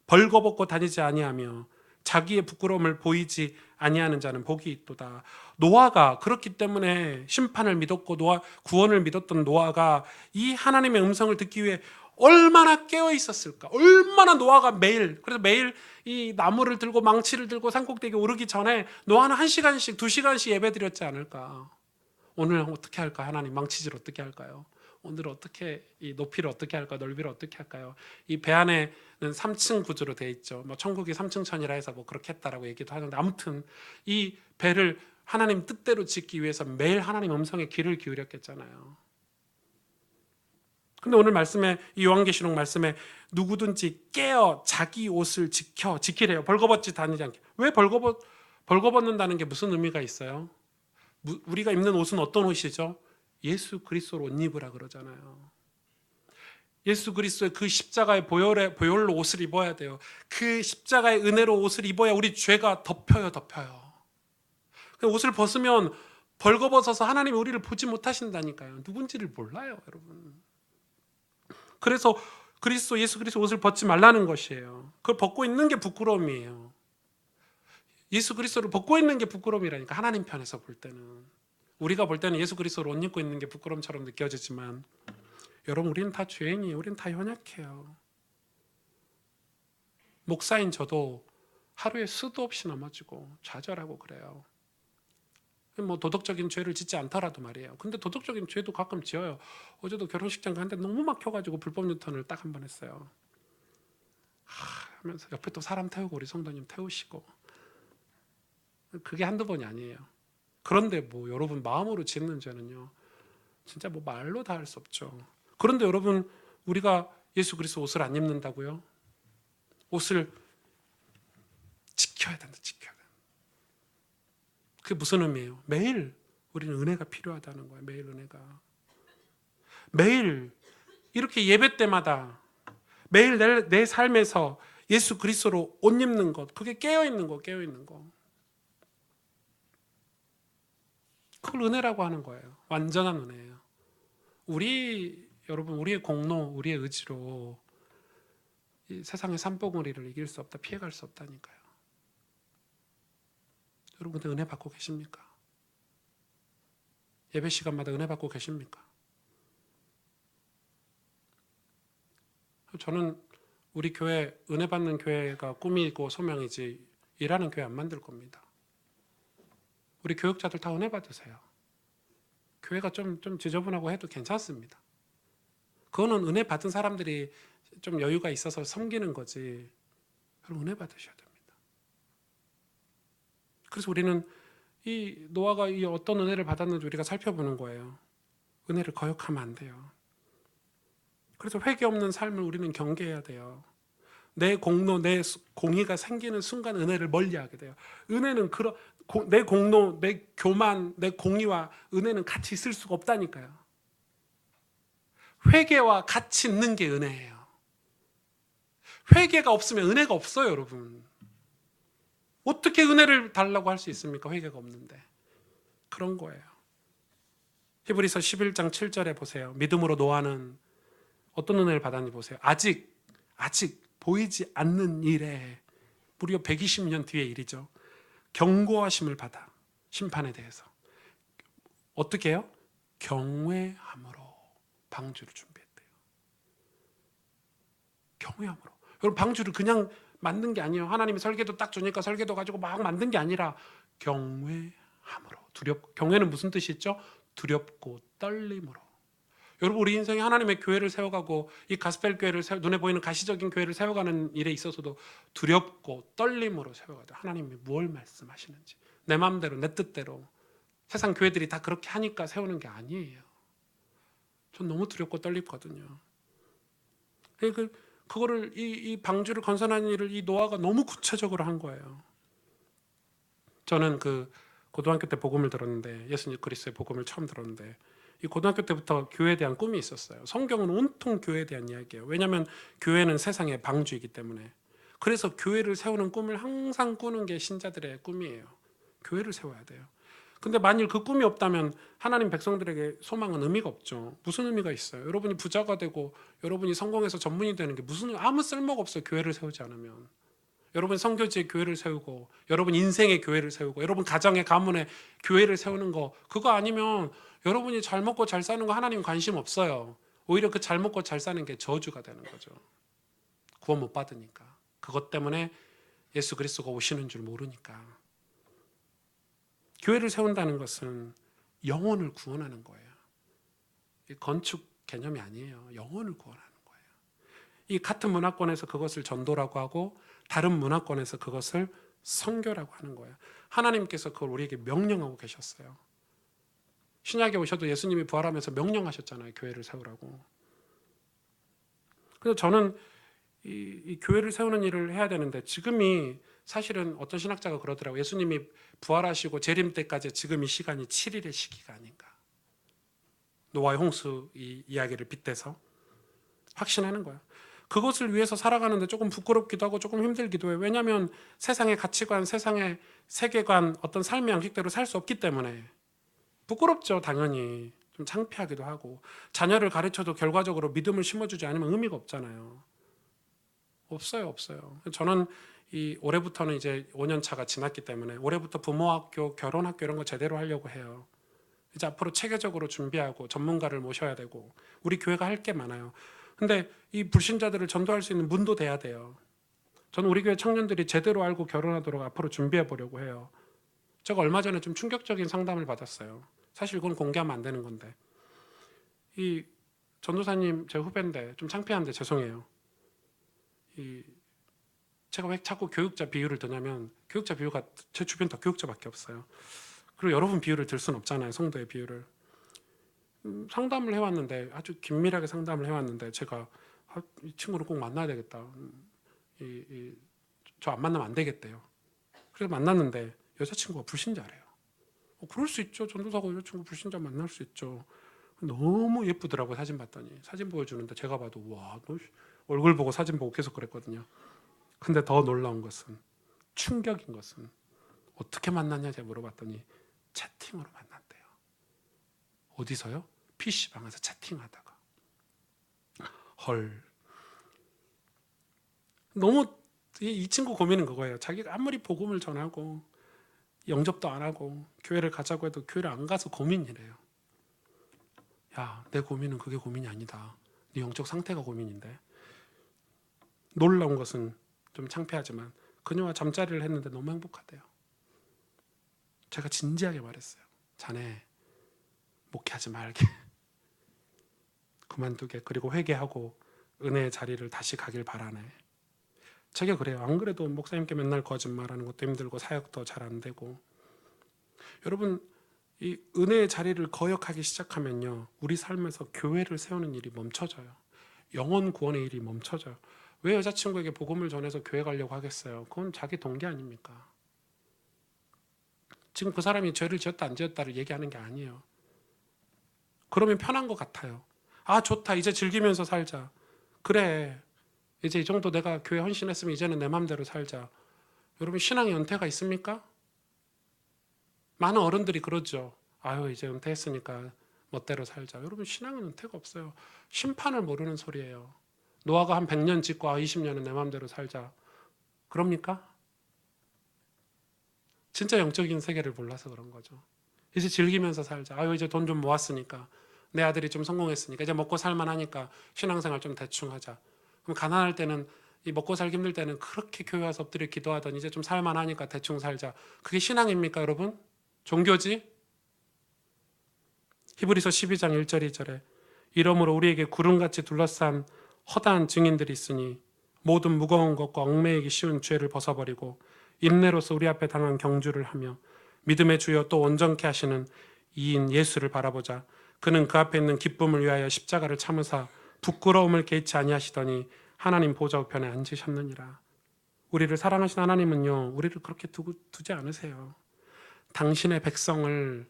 벌거벗고 다니지 아니하며 자기의 부끄러움을 보이지 아니하는 자는 복이 있도다. 노아가 그렇기 때문에 심판을 믿었고 구원을 믿었던 노아가 이 하나님의 음성을 듣기 위해 얼마나 깨어 있었을까? 얼마나 노아가 그래서 매일 이 나무를 들고 망치를 들고 산꼭대기에 오르기 전에 노아는 1시간씩 2시간씩 예배드렸지 않을까? 오늘 어떻게 할까? 하나님 망치질 어떻게 할까요? 오늘 어떻게 이 높이를 어떻게 할까? 넓이를 어떻게 할까요? 이 배 안에는 3층 구조로 돼 있죠. 천국이 3층 천이라 해서 그렇게 했다라고 얘기도 하는데 아무튼 이 배를 하나님 뜻대로 짓기 위해서 매일 하나님 음성에 귀를 기울였겠잖아요. 근데 오늘 말씀에 이 요한계시록 말씀에 누구든지 깨어 자기 옷을 지키래요. 벌거벗지 다니지 않게. 왜 벌거벗는다는 게 무슨 의미가 있어요? 우리가 입는 옷은 어떤 옷이죠? 예수 그리스도로 옷 입으라 그러잖아요. 예수 그리스도의 그 십자가의 보혈로 옷을 입어야 돼요. 그 십자가의 은혜로 옷을 입어야 우리 죄가 덮여요. 옷을 벗으면 벌거벗어서 하나님이 우리를 보지 못하신다니까요. 누군지를 몰라요, 여러분. 그래서 예수 그리스도 옷을 벗지 말라는 것이에요. 그걸 벗고 있는 게 부끄러움이에요. 예수 그리스도를 벗고 있는 게 부끄러움이라니까 하나님 편에서 볼 때는. 우리가 볼 때는 예수 그리스도를 옷 입고 있는 게 부끄러움처럼 느껴지지만 여러분 우리는 다 죄인이에요. 우리는 다 연약해요. 목사인 저도 하루에 수도 없이 넘어지고 좌절하고 그래요. 도덕적인 죄를 짓지 않더라도 말이에요. 근데 도덕적인 죄도 가끔 지어요. 어제도 결혼식장 갔는데 너무 막혀가지고 불법 유턴을 딱 한 번 했어요. 하면서 옆에 또 사람 태우고 우리 성도님 태우시고 그게 한두 번이 아니에요. 그런데 여러분 마음으로 짓는 죄는요 진짜 말로 다 할 수 없죠. 그런데 여러분 우리가 예수 그리스도 옷을 안 입는다고요? 옷을 지켜야 된다. 그게 무슨 의미예요? 매일 우리는 은혜가 필요하다는 거예요. 매일 은혜가. 매일 이렇게 예배 때마다 매일 내 삶에서 예수 그리스도로 옷 입는 것, 그게 깨어있는 거. 그걸 은혜라고 하는 거예요. 완전한 은혜예요. 여러분 우리의 공로, 우리의 의지로 이 세상의 산봉우리를 이길 수 없다, 피해갈 수 없다니까요. 여러분 근데 은혜 받고 계십니까? 예배 시간마다 은혜 받고 계십니까? 저는 우리 교회 은혜 받는 교회가 꿈이고 소명이지 일하는 교회 안 만들 겁니다. 우리 교육자들 다 은혜 받으세요. 교회가 좀 지저분하고 해도 괜찮습니다. 그거는 은혜 받은 사람들이 좀 여유가 있어서 섬기는 거지. 여러분 은혜 받으셔야 됩니다. 그래서 우리는 이 노아가 이 어떤 은혜를 받았는지 우리가 살펴보는 거예요. 은혜를 거역하면 안 돼요. 그래서 회개 없는 삶을 우리는 경계해야 돼요. 내 공로, 내 공의가 생기는 순간 은혜를 멀리하게 돼요. 은혜는 내 공로, 내 교만, 내 공의와 은혜는 같이 있을 수가 없다니까요. 회개와 같이 있는 게 은혜예요. 회개가 없으면 은혜가 없어요, 여러분. 어떻게 은혜를 달라고 할 수 있습니까? 회개가 없는데. 그런 거예요. 히브리서 11장 7절에 보세요. 믿음으로 노아는 어떤 은혜를 받았는지 보세요. 아직 보이지 않는 일에 무려 120년 뒤의 일이죠. 경고하심을 받아 심판에 대해서 어떻게 해요? 경외함으로 방주를 준비했대요. 경외함으로. 여러분 방주를 그냥 만든 게 아니에요. 하나님이 설계도 딱 주니까 설계도 가지고 막 만든 게 아니라 경외함으로. 경외는 무슨 뜻이 있죠? 두렵고 떨림으로. 여러분 우리 인생에 하나님의 교회를 세워가고 이 가스펠 교회를 눈에 보이는 가시적인 교회를 세워가는 일에 있어서도 두렵고 떨림으로 세워가죠. 하나님이 뭘 말씀하시는지 내 마음대로 내 뜻대로 세상 교회들이 다 그렇게 하니까 세우는 게 아니에요. 전 너무 두렵고 떨리거든요. 그거를 이 방주를 건설하는 일을 이 노아가 너무 구체적으로 한 거예요. 저는 그 고등학교 때 복음을 들었는데 예수님 그리스도의 복음을 처음 들었는데 이 고등학교 때부터 교회에 대한 꿈이 있었어요. 성경은 온통 교회에 대한 이야기예요. 왜냐하면 교회는 세상의 방주이기 때문에. 그래서 교회를 세우는 꿈을 항상 꾸는 게 신자들의 꿈이에요. 교회를 세워야 돼요. 근데 만일 그 꿈이 없다면 하나님 백성들에게 소망은 의미가 없죠. 무슨 의미가 있어요? 여러분이 부자가 되고 여러분이 성공해서 전문이 되는 게 무슨 아무 쓸모가 없어요. 교회를 세우지 않으면. 여러분 선교지의 교회를 세우고 여러분 인생의 교회를 세우고 여러분 가정의 가문의 교회를 세우는 거 그거 아니면 여러분이 잘 먹고 잘 사는 거 하나님 관심 없어요. 오히려 그 잘 먹고 잘 사는 게 저주가 되는 거죠. 구원 못 받으니까. 그것 때문에 예수 그리스도가 오시는 줄 모르니까. 교회를 세운다는 것은 영혼을 구원하는 거예요. 건축 개념이 아니에요. 영혼을 구원하는 거예요. 이 같은 문화권에서 그것을 전도라고 하고 다른 문화권에서 그것을 선교라고 하는 거예요. 하나님께서 그걸 우리에게 명령하고 계셨어요. 신약에 오셔도 예수님이 부활하면서 명령하셨잖아요. 교회를 세우라고. 그래서 저는 이 교회를 세우는 일을 해야 되는데 지금이 사실은 어떤 신학자가 그러더라고요. 예수님이 부활하시고 재림 때까지 지금 이 시간이 7일의 시기가 아닌가. 노아의 홍수 이 이야기를 빗대서 확신하는 거야. 그것을 위해서 살아가는데 조금 부끄럽기도 하고 조금 힘들기도 해요. 왜냐하면 세상의 가치관, 세상의 세계관, 어떤 삶의 양식대로 살 수 없기 때문에 부끄럽죠. 당연히 좀 창피하기도 하고 자녀를 가르쳐도 결과적으로 믿음을 심어주지 않으면 의미가 없잖아요. 없어요. 저는 이 올해부터는 이제 5년 차가 지났기 때문에 올해부터 부모학교, 결혼학교 이런 거 제대로 하려고 해요. 이제 앞으로 체계적으로 준비하고 전문가를 모셔야 되고 우리 교회가 할 게 많아요. 근데 이 불신자들을 전도할 수 있는 문도 돼야 돼요. 저는 우리 교회 청년들이 제대로 알고 결혼하도록 앞으로 준비해 보려고 해요. 제가 얼마 전에 좀 충격적인 상담을 받았어요. 사실 그건 공개하면 안 되는 건데 이 전도사님 제 후배인데 좀 창피한데 죄송해요. 제가 왜 자꾸 교육자 비유를 드냐면 교육자 비유가 제 주변 다 교육자밖에 없어요. 그리고 여러분 비유를 들 수는 없잖아요. 성도의 비유를. 상담을 해왔는데 아주 긴밀하게 상담을 해왔는데 제가 이 친구를 꼭 만나야 되겠다. 저 안 만나면 안 되겠대요. 그래서 만났는데 여자친구가 불신자래요. 그럴 수 있죠. 전도사가 여자친구 불신자 만날 수 있죠. 너무 예쁘더라고요. 사진 봤더니. 사진 보여주는데 제가 봐도 와, 너 얼굴 보고 사진 보고 계속 그랬거든요. 근데 더 놀라운 것은 충격인 것은 어떻게 만났냐 제가 물어봤더니 채팅으로 만났대요. 어디서요? PC방에서 채팅하다가. 헐. 너무 이 친구 고민은 그거예요. 자기가 아무리 복음을 전하고 영접도 안 하고 교회를 가자고 해도 교회를 안 가서 고민이래요. 야, 내 고민은 그게 고민이 아니다. 네 영적 상태가 고민인데. 놀라운 것은 좀 창피하지만 그녀와 잠자리를 했는데 너무 행복하대요. 제가 진지하게 말했어요. 자네 목회하지 말게. 그만두게. 그리고 회개하고 은혜의 자리를 다시 가길 바라네. 제가 그래요. 안 그래도 목사님께 맨날 거짓말하는 것도 힘들고 사역도 잘 안 되고. 여러분 이 은혜의 자리를 거역하기 시작하면요. 우리 삶에서 교회를 세우는 일이 멈춰져요. 영혼 구원의 일이 멈춰져요. 왜 여자친구에게 복음을 전해서 교회 가려고 하겠어요? 그건 자기 동기 아닙니까? 지금 그 사람이 죄를 지었다 안 지었다를 얘기하는 게 아니에요. 그러면 편한 것 같아요. 아 좋다. 이제 즐기면서 살자. 그래. 이제 이 정도 내가 교회 헌신했으면 이제는 내 맘대로 살자. 여러분 신앙의 연태가 있습니까? 많은 어른들이 그러죠. 아유 이제 은퇴했으니까 멋대로 살자. 여러분 신앙은 은퇴가 없어요. 심판을 모르는 소리예요. 노아가 한 100년 짓고 20년은 내 맘대로 살자. 그럽니까? 진짜 영적인 세계를 몰라서 그런 거죠. 이제 즐기면서 살자. 아유, 이제 돈 좀 모았으니까, 내 아들이 좀 성공했으니까 이제 먹고 살만하니까 신앙생활 좀 대충 하자. 그럼 가난할 때는, 이 먹고 살기 힘들 때는 그렇게 교회 와서 엎드려 기도하던 이제 좀 살만하니까 대충 살자. 그게 신앙입니까, 여러분? 종교지? 히브리서 12장 1절 2절에 이러므로 우리에게 구름같이 둘러싼 허다한 증인들이 있으니 모든 무거운 것과 얽매이기 쉬운 죄를 벗어버리고 인내로서 우리 앞에 당한 경주를 하며 믿음의 주여 또 온전케 하시는 이인 예수를 바라보자. 그는 그 앞에 있는 기쁨을 위하여 십자가를 참으사 부끄러움을 개의치 아니하시더니 하나님 보좌 우편에 앉으셨느니라. 우리를 사랑하신 하나님은요, 우리를 그렇게 두지 않으세요. 당신의 백성을,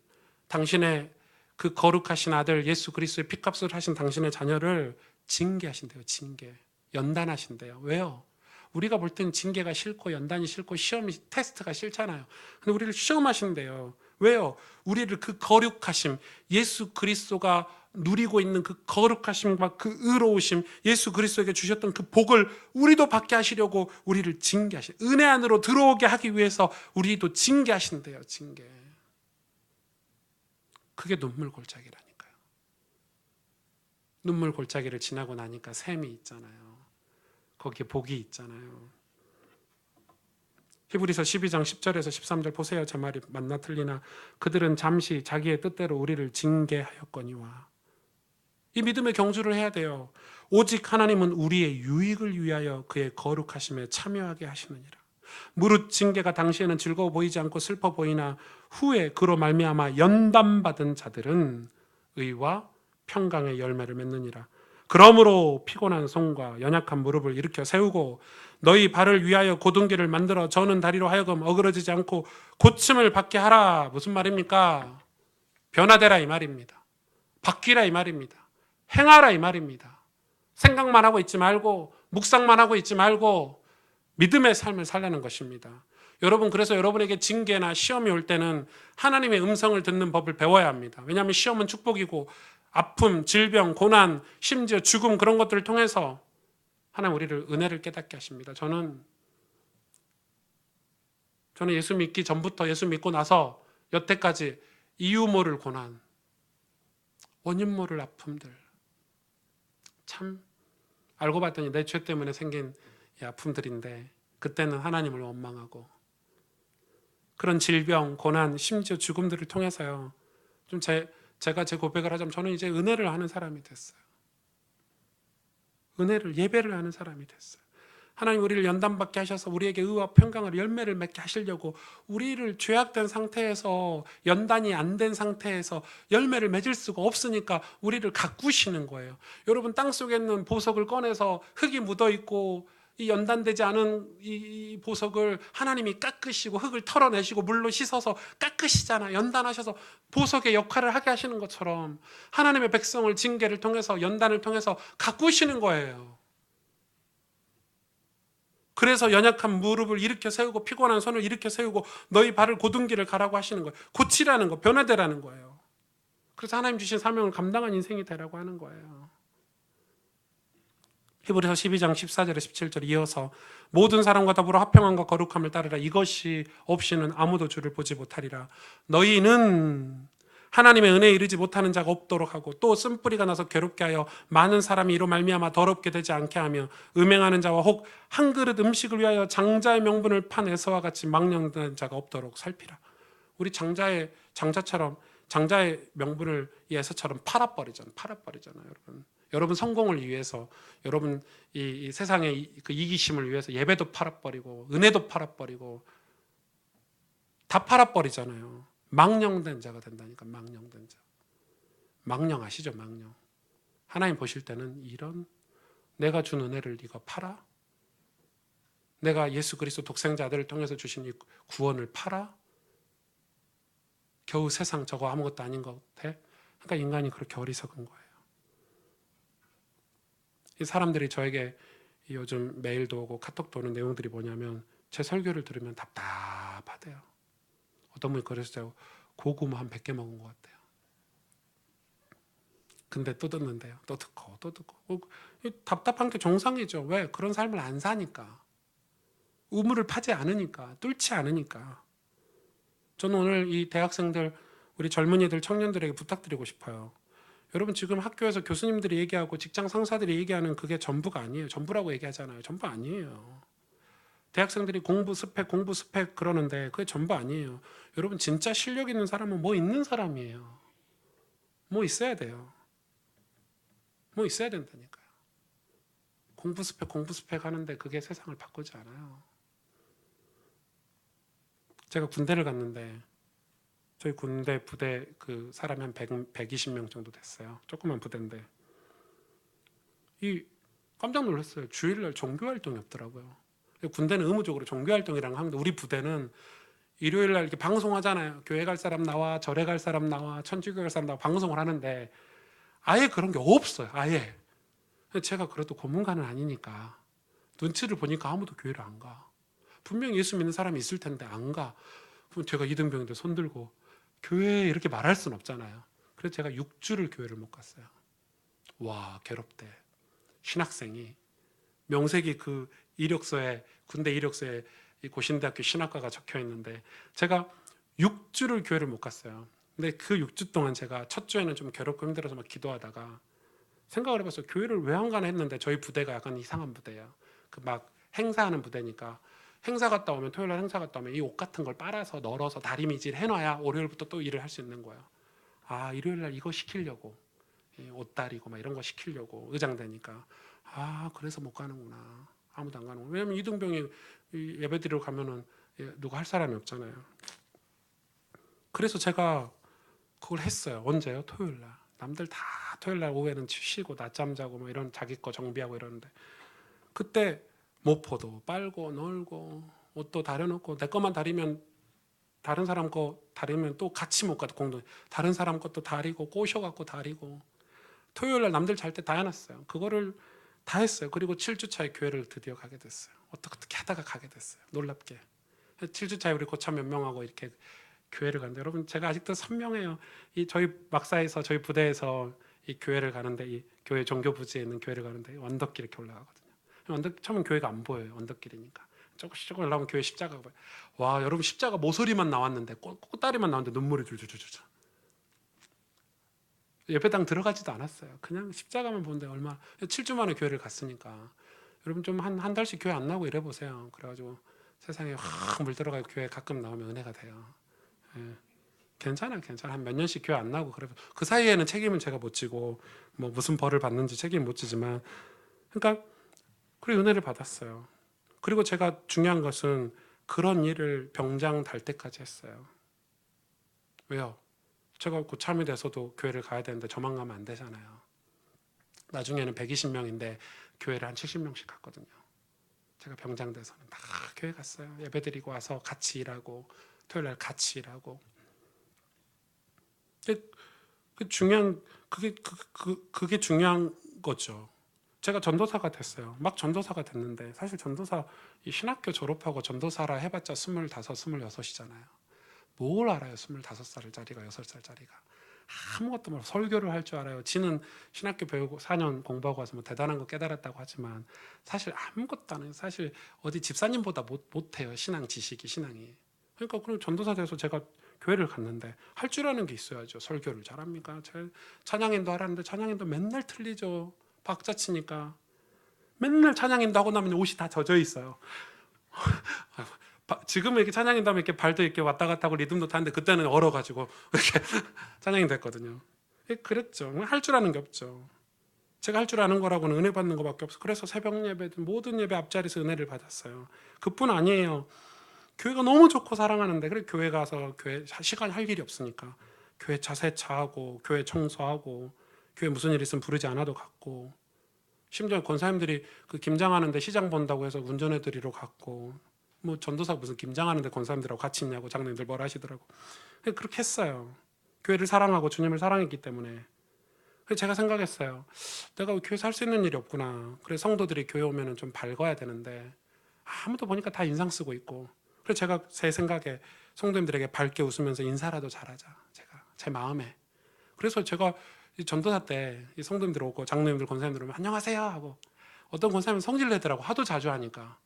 당신의 그 거룩하신 아들 예수 그리스도의 피값을 하신 당신의 자녀를 징계하신대요. 징계. 연단하신대요. 왜요? 우리가 볼 때는 징계가 싫고 연단이 싫고 시험이 테스트가 싫잖아요. 근데 우리를 시험하신대요. 왜요? 우리를 그 거룩하심, 예수 그리스도가 누리고 있는 그 거룩하심과 그 의로우심, 예수 그리스도에게 주셨던 그 복을 우리도 받게 하시려고 우리를 징계하신, 은혜 안으로 들어오게 하기 위해서 우리도 징계하신대요. 징계. 그게 눈물 골짜기라니까요. 눈물 골짜기를 지나고 나니까 샘이 있잖아요. 거기에 복이 있잖아요. 히브리서 12장 10절에서 13절 보세요. 제 말이 맞나 틀리나. 그들은 잠시 자기의 뜻대로 우리를 징계하였거니와. 이 믿음의 경주를 해야 돼요. 오직 하나님은 우리의 유익을 위하여 그의 거룩하심에 참여하게 하시느니라. 무릇 징계가 당시에는 즐거워 보이지 않고 슬퍼 보이나 후에 그로 말미암아 연단받은 자들은 의와 평강의 열매를 맺느니라. 그러므로 피곤한 손과 연약한 무릎을 일으켜 세우고 너희 발을 위하여 고등기를 만들어 저는 다리로 하여금 어그러지지 않고 고침을 받게 하라. 무슨 말입니까? 변화되라 이 말입니다. 바뀌라 이 말입니다. 행하라 이 말입니다. 생각만 하고 있지 말고 묵상만 하고 있지 말고 믿음의 삶을 살라는 것입니다. 여러분, 그래서 여러분에게 징계나 시험이 올 때는 하나님의 음성을 듣는 법을 배워야 합니다. 왜냐하면 시험은 축복이고 아픔, 질병, 고난, 심지어 죽음 그런 것들을 통해서 하나님 우리를 은혜를 깨닫게 하십니다. 저는 예수 믿기 전부터 예수 믿고 나서 여태까지 이유 모를 고난, 원인 모를 아픔들, 참 알고 봤더니 내 죄 때문에 생긴 이 아픔들인데 그때는 하나님을 원망하고 그런 질병, 고난, 심지어 죽음들을 통해서요. 좀 제가 제 고백을 하자면 저는 이제 은혜를 하는 사람이 됐어요. 은혜를, 예배를 하는 사람이 됐어요. 하나님 우리를 연단받게 하셔서 우리에게 의와 평강을 열매를 맺게 하시려고 우리를 죄악된 상태에서 연단이 안 된 상태에서 열매를 맺을 수가 없으니까 우리를 가꾸시는 거예요. 여러분, 땅속에 있는 보석을 꺼내서 흙이 묻어있고 이 연단되지 않은 이 보석을 하나님이 깎으시고 흙을 털어내시고 물로 씻어서 깎으시잖아요. 연단하셔서 보석의 역할을 하게 하시는 것처럼 하나님의 백성을 징계를 통해서 연단을 통해서 가꾸시는 거예요. 그래서 연약한 무릎을 일으켜 세우고 피곤한 손을 일으켜 세우고 너희 발을 고등기를 가라고 하시는 거예요. 고치라는 거, 변화되라는 거예요. 그래서 하나님 주신 사명을 감당한 인생이 되라고 하는 거예요. 히브리서 12장 14절에 17절 이어서 모든 사람과 더불어 화평함과 거룩함을 따르라. 이것이 없이는 아무도 주를 보지 못하리라. 너희는 하나님의 은혜에 이르지 못하는 자가 없도록 하고 또 쓴뿌리가 나서 괴롭게 하여 많은 사람이 이로 말미암아 더럽게 되지 않게 하며 음행하는 자와 혹 한 그릇 음식을 위하여 장자의 명분을 판 에서와 같이 망령되는 자가 없도록 살피라. 우리 장자처럼 장자의 명분을 이 에서처럼 팔아버리잖아요. 여러분. 여러분 성공을 위해서, 여러분 이 세상의 그 이기심을 위해서 예배도 팔아버리고 은혜도 팔아버리고 다 팔아버리잖아요. 망령된 자가 된다니까. 망령된 자. 망령 아시죠? 망령. 하나님 보실 때는 이런, 내가 준 은혜를 네가 팔아? 내가 예수 그리스도 독생자 아들을 통해서 주신 이 구원을 팔아? 겨우 세상 저거 아무것도 아닌 것 같아? 그러니까 인간이 그렇게 어리석은 거예요. 이 사람들이 저에게 요즘 메일도 오고 카톡도 오는 내용들이 뭐냐면 제 설교를 들으면 답답하대요. 어떤 분이 그랬어요. 고구마 한 100개 먹은 것 같아요. 근데 또 듣는데요. 또 듣고 또 듣고. 답답한 게 정상이죠. 왜? 그런 삶을 안 사니까. 우물을 파지 않으니까. 뚫지 않으니까. 저는 오늘 이 대학생들, 우리 젊은이들, 청년들에게 부탁드리고 싶어요. 여러분 지금 학교에서 교수님들이 얘기하고 직장 상사들이 얘기하는 그게 전부가 아니에요. 전부라고 얘기하잖아요. 전부 아니에요. 대학생들이 공부 스펙 그러는데 그게 전부 아니에요. 여러분 진짜 실력 있는 사람은 뭐 있는 사람이에요. 뭐 있어야 돼요. 뭐 있어야 된다니까요. 공부 스펙 하는데 그게 세상을 바꾸지 않아요. 제가 군대를 갔는데 저희 군대 부대 그 사람이 한 120명 정도 됐어요. 조그만 부대인데 이 깜짝 놀랐어요. 주일날 종교 활동이 없더라고요. 군대는 의무적으로 종교 활동이랑 하는데 우리 부대는 일요일 날 이렇게 방송하잖아요. 교회 갈 사람 나와, 절에 갈 사람 나와, 천주교 갈 사람 나와 방송을 하는데 아예 그런 게 없어요. 아예. 제가 그래도 고문관은 아니니까 눈치를 보니까 아무도 교회를 안 가. 분명히 예수 믿는 사람이 있을 텐데 안 가. 그럼 제가 이등병인데 손 들고 교회에 이렇게 말할 수는 없잖아요. 그래서 제가 6주를 교회를 못 갔어요. 와, 괴롭대. 신학생이 명색이 그 이력서에 군대 이력서에 이 고신대학교 신학과가 적혀 있는데 제가 6주를 교회를 못 갔어요. 근데 그 6주 동안 제가 첫 주에는 좀 괴롭고 힘들어서 막 기도하다가 생각을 해봤어요. 교회를 왜 안 가나 했는데 저희 부대가 약간 이상한 부대예요. 그 막 행사하는 부대니까 행사 갔다 오면 토요일 날 행사 갔다 오면 이 옷 같은 걸 빨아서 널어서 다리미질 해놔야 월요일부터 또 일을 할 수 있는 거예요. 아, 일요일 날 이거 시키려고 옷 다리고 막 이런 거 시키려고 의장되니까 아, 그래서 못 가는구나. 아무도 안 가는구나. 왜냐면 이등병이 예배드리러 가면은 누가 할 사람이 없잖아요. 그래서 제가 그걸 했어요. 언제요? 토요일 날. 남들 다 토요일 날 오후에는 쉬고 낮잠 자고 뭐 이런 자기 거 정비하고 이러는데 그때 모포도 빨고 널고 옷도 다려놓고 내 것만 다리면 다른 사람 거 다리면 또 같이 못 가도 공동 다른 사람 것도 다리고 꼬셔갖고 다리고 토요일 날 남들 잘 때 다 해놨어요. 그거를 다 했어요. 그리고 7주 차에 교회를 드디어 가게 됐어요. 어떻게 하다가 가게 됐어요. 놀랍게. 7주 차에 우리 고참 몇 명하고 이렇게 교회를 가는데 여러분 제가 아직도 선명해요. 이 저희 막사에서 저희 부대에서 이 교회를 가는데 이 교회 종교 부지에 있는 교회를 가는데 언덕길 이렇게 올라가거든요. 언덕 처음엔 교회가 안 보여요. 언덕길이니까 조금씩 올라오면 교회 십자가가 보여요. 와, 여러분 십자가 모서리만 나왔는데 꽃다리만 나왔는데 눈물이 줄줄줄줄. 예배당 들어가지도 않았어요. 그냥 십자가만 보는데 얼마 7주 만에 교회를 갔으니까 여러분 좀 한 달씩 교회 안 나오고 이래 보세요. 그래가지고 세상에 확 물들어가고 교회 가끔 나오면 은혜가 돼요. 예. 괜찮아. 한 몇 년씩 교회 안 나오고 그래. 그 사이에는 책임은 제가 못 지고 뭐 무슨 벌을 받는지 책임 못 지지만 그러니까 그래 은혜를 받았어요. 그리고 제가 중요한 것은 그런 일을 병장 달 때까지 했어요. 왜요? 제가 고참이 돼서도 교회를 가야 되는데 저만 가면 안 되잖아요. 나중에는 120명인데 교회를 한 70명씩 갔거든요. 제가 병장 돼서는 다 교회 갔어요. 예배드리고 와서 같이 일하고 토요일 날 같이 일하고. 그 중요한 그게 중요한 거죠. 제가 전도사가 됐어요. 막 전도사가 됐는데 사실 전도사 이 신학교 졸업하고 전도사라 해봤자 25, 26이잖아요. 뭘 알아요? 25살짜리가 6살짜리가 아무것도 몰라. 설교를 할 줄 알아요. 지는 신학교 배우고 4년 공부하고 와서 뭐 대단한 거 깨달았다고 하지만 사실 아무것도 안 해요. 사실 어디 집사님보다 못해요. 신앙이. 그러니까 그럼 전도사 돼서 제가 교회를 갔는데 할 줄 아는 게 있어야죠. 설교를 잘합니까? 찬양인도 하라는데 찬양인도 맨날 틀리죠. 박자 치니까 맨날 찬양인도 하고 나면 옷이 다 젖어 있어요. 지금은 이렇게 찬양인도 하면 이렇게 발도 이렇게 왔다 갔다 하고 리듬도 타는데 그때는 얼어가지고 이렇게 찬양이 됐거든요. 그랬죠. 할 줄 아는 게 없죠. 제가 할 줄 아는 거라고는 은혜 받는 거밖에 없어. 그래서 새벽 예배든 모든 예배 앞자리에서 은혜를 받았어요. 그뿐 아니에요. 교회가 너무 좋고 사랑하는데 그래 교회 가서 교회 시간 할 일이 없으니까 교회 자세차하고 교회 청소하고 교회 무슨 일 있으면 부르지 않아도 갔고 심지어 권사님들이 그 김장하는데 시장 본다고 해서 운전해드리러 갔고 뭐 전도사 무슨 김장하는데 권사님들하고 같이 있냐고 장로님들 뭐라 하시더라고. 그렇게 했어요. 교회를 사랑하고 주님을 사랑했기 때문에. 그래서 제가 생각했어요. 내가 교회에서 할 수 있는 일이 없구나. 그래서 성도들이 교회 오면 좀 밝아야 되는데 아무도 보니까 다 인상 쓰고 있고 그래서 제가 제 생각에 성도님들에게 밝게 웃으면서 인사라도 잘하자. 제가 제 마음에. 그래서 제가 전도사 때 성도님들 오고 장로님들 권사님들 오면 안녕하세요 하고 어떤 권사님은 성질 내더라고. 하도 자주 하니까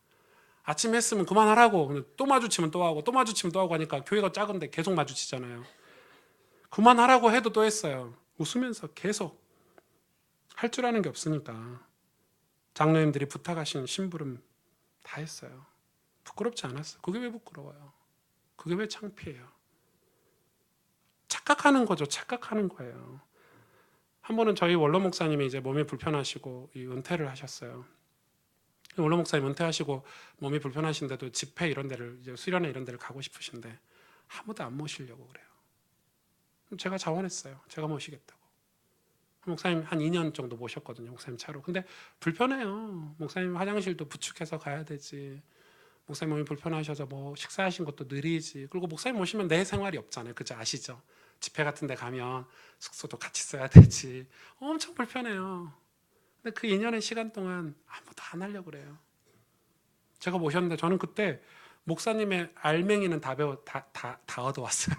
아침 했으면 그만하라고. 또 마주치면 또 하고 또 마주치면 또 하고 하니까 교회가 작은데 계속 마주치잖아요. 그만하라고 해도 또 했어요. 웃으면서 계속. 할 줄 아는 게 없으니까. 장로님들이 부탁하신 심부름 다 했어요. 부끄럽지 않았어요. 그게 왜 부끄러워요? 그게 왜 창피해요? 착각하는 거죠. 착각하는 거예요. 한 번은 저희 원로 목사님이 이제 몸이 불편하시고 은퇴를 하셨어요. 원로 목사님 은퇴하시고 몸이 불편하신데도 집회 이런 데를 이제 수련회 이런 데를 가고 싶으신데 아무도 안 모시려고 그래요. 제가 자원했어요. 제가 모시겠다고. 목사님 한 2년 정도 모셨거든요. 목사님 차로. 근데 불편해요. 목사님 화장실도 부축해서 가야 되지. 목사님 몸이 불편하셔서 뭐 식사하신 것도 느리지. 그리고 목사님 모시면 내 생활이 없잖아요. 그죠? 아시죠? 집회 같은 데 가면 숙소도 같이 써야 되지. 엄청 불편해요. 근데 그 2년의 시간 동안 아무도 안 하려고 그래요. 제가 모셨는데 저는 그때 목사님의 알맹이는 다 얻어왔어요.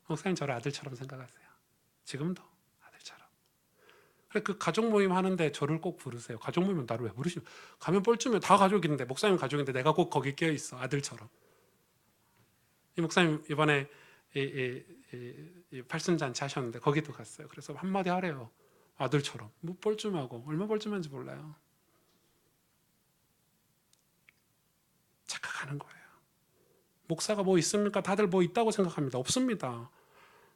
목사님 저를 아들처럼 생각하세요. 지금도 아들처럼. 그래 그 가족 모임 하는데 저를 꼭 부르세요. 가족 모임은 나를 왜 부르시는? 가면 뻘쭘해. 다 가족인데 목사님 가족인데 내가 꼭 거기 껴 있어. 아들처럼. 이 목사님 이번에 이 팔순잔치 하셨는데 거기도 갔어요. 그래서 한마디 하래요. 아들처럼. 뭐 뻘쭘하고 얼마 뻘쭘한지 몰라요. 착각하는 거예요. 목사가 뭐 있습니까? 다들 뭐 있다고 생각합니다. 없습니다.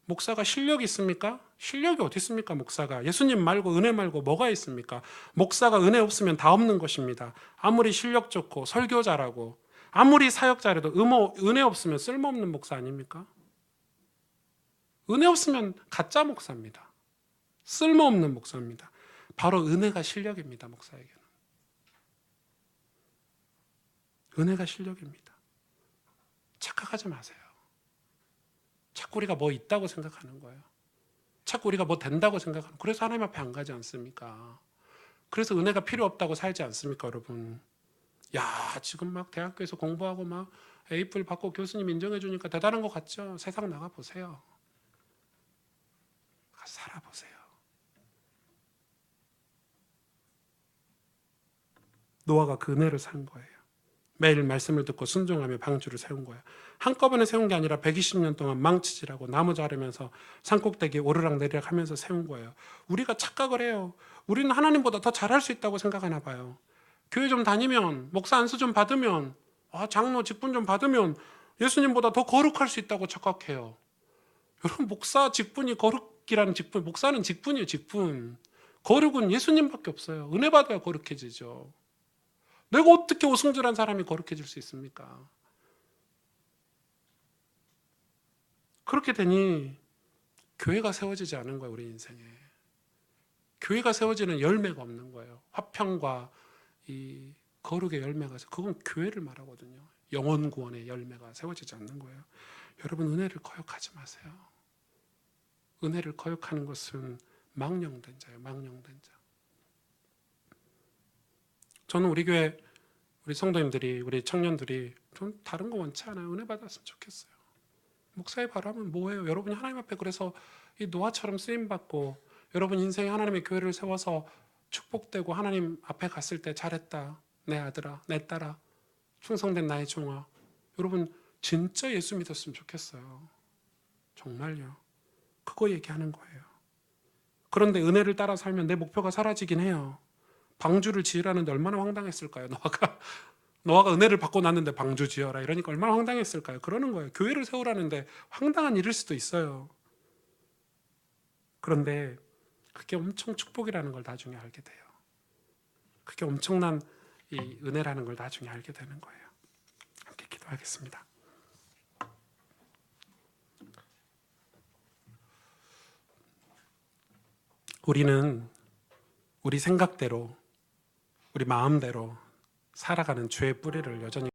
목사가 실력이 있습니까? 실력이 어디 있습니까? 목사가 예수님 말고 은혜 말고 뭐가 있습니까? 목사가 은혜 없으면 다 없는 것입니다. 아무리 실력 좋고 설교 잘하고 아무리 사역 잘해도 은혜 없으면 쓸모없는 목사 아닙니까? 은혜 없으면 가짜 목사입니다. 쓸모없는 목사입니다. 바로 은혜가 실력입니다. 목사에게는. 은혜가 실력입니다. 착각하지 마세요. 자꾸 우리가 뭐 있다고 생각하는 거예요. 자꾸 우리가 뭐 된다고 생각하는 거예요. 그래서 하나님 앞에 안 가지 않습니까? 그래서 은혜가 필요 없다고 살지 않습니까, 여러분? 야, 지금 막 대학교에서 공부하고 막 A플 받고 교수님 인정해 주니까 대단한 것 같죠? 세상 나가 보세요. 살아보세요. 노아가 그 은혜를 산 거예요. 매일 말씀을 듣고 순종하며 방주를 세운 거예요. 한꺼번에 세운 게 아니라 120년 동안 망치질하고 나무 자르면서 산꼭대기 오르락내리락 하면서 세운 거예요. 우리가 착각을 해요. 우리는 하나님보다 더 잘할 수 있다고 생각하나 봐요. 교회 좀 다니면 목사 안수 좀 받으면 장로 직분 좀 받으면 예수님보다 더 거룩할 수 있다고 착각해요. 여러분 목사 직분이 거룩이라는 직분, 목사는 직분이에요. 직분. 거룩은 예수님밖에 없어요. 은혜 받아야 거룩해지죠. 내가 어떻게 오승질한 사람이 거룩해질 수 있습니까? 그렇게 되니 교회가 세워지지 않은 거예요. 우리 인생에. 교회가 세워지는 열매가 없는 거예요. 화평과 이 거룩의 열매가 그건 교회를 말하거든요. 영혼 구원의 열매가 세워지지 않는 거예요. 여러분 은혜를 거역하지 마세요. 은혜를 거역하는 것은 망령된 자예요. 망령된 자. 저는 우리 교회 우리 성도님들이 우리 청년들이 좀 다른 거 원치 않아요. 은혜 받았으면 좋겠어요. 목사의 바람은 뭐예요? 여러분이 하나님 앞에 그래서 이 노아처럼 쓰임 받고 여러분 인생에 하나님의 교회를 세워서 축복되고 하나님 앞에 갔을 때 잘했다. 내 아들아, 내 딸아, 충성된 나의 종아. 여러분 진짜 예수 믿었으면 좋겠어요. 정말요. 그거 얘기하는 거예요. 그런데 은혜를 따라 살면 내 목표가 사라지긴 해요. 방주를 지으라는데 얼마나 황당했을까요? 노아가 은혜를 받고 났는데 방주 지어라 이러니까 얼마나 황당했을까요? 그러는 거예요. 교회를 세우라는데 황당한 일일 수도 있어요. 그런데 그게 엄청 축복이라는 걸 나중에 알게 돼요. 그게 엄청난 이 은혜라는 걸 나중에 알게 되는 거예요. 함께 기도하겠습니다. 우리는 우리 생각대로 우리 마음대로 살아가는 죄의 뿌리를 여전히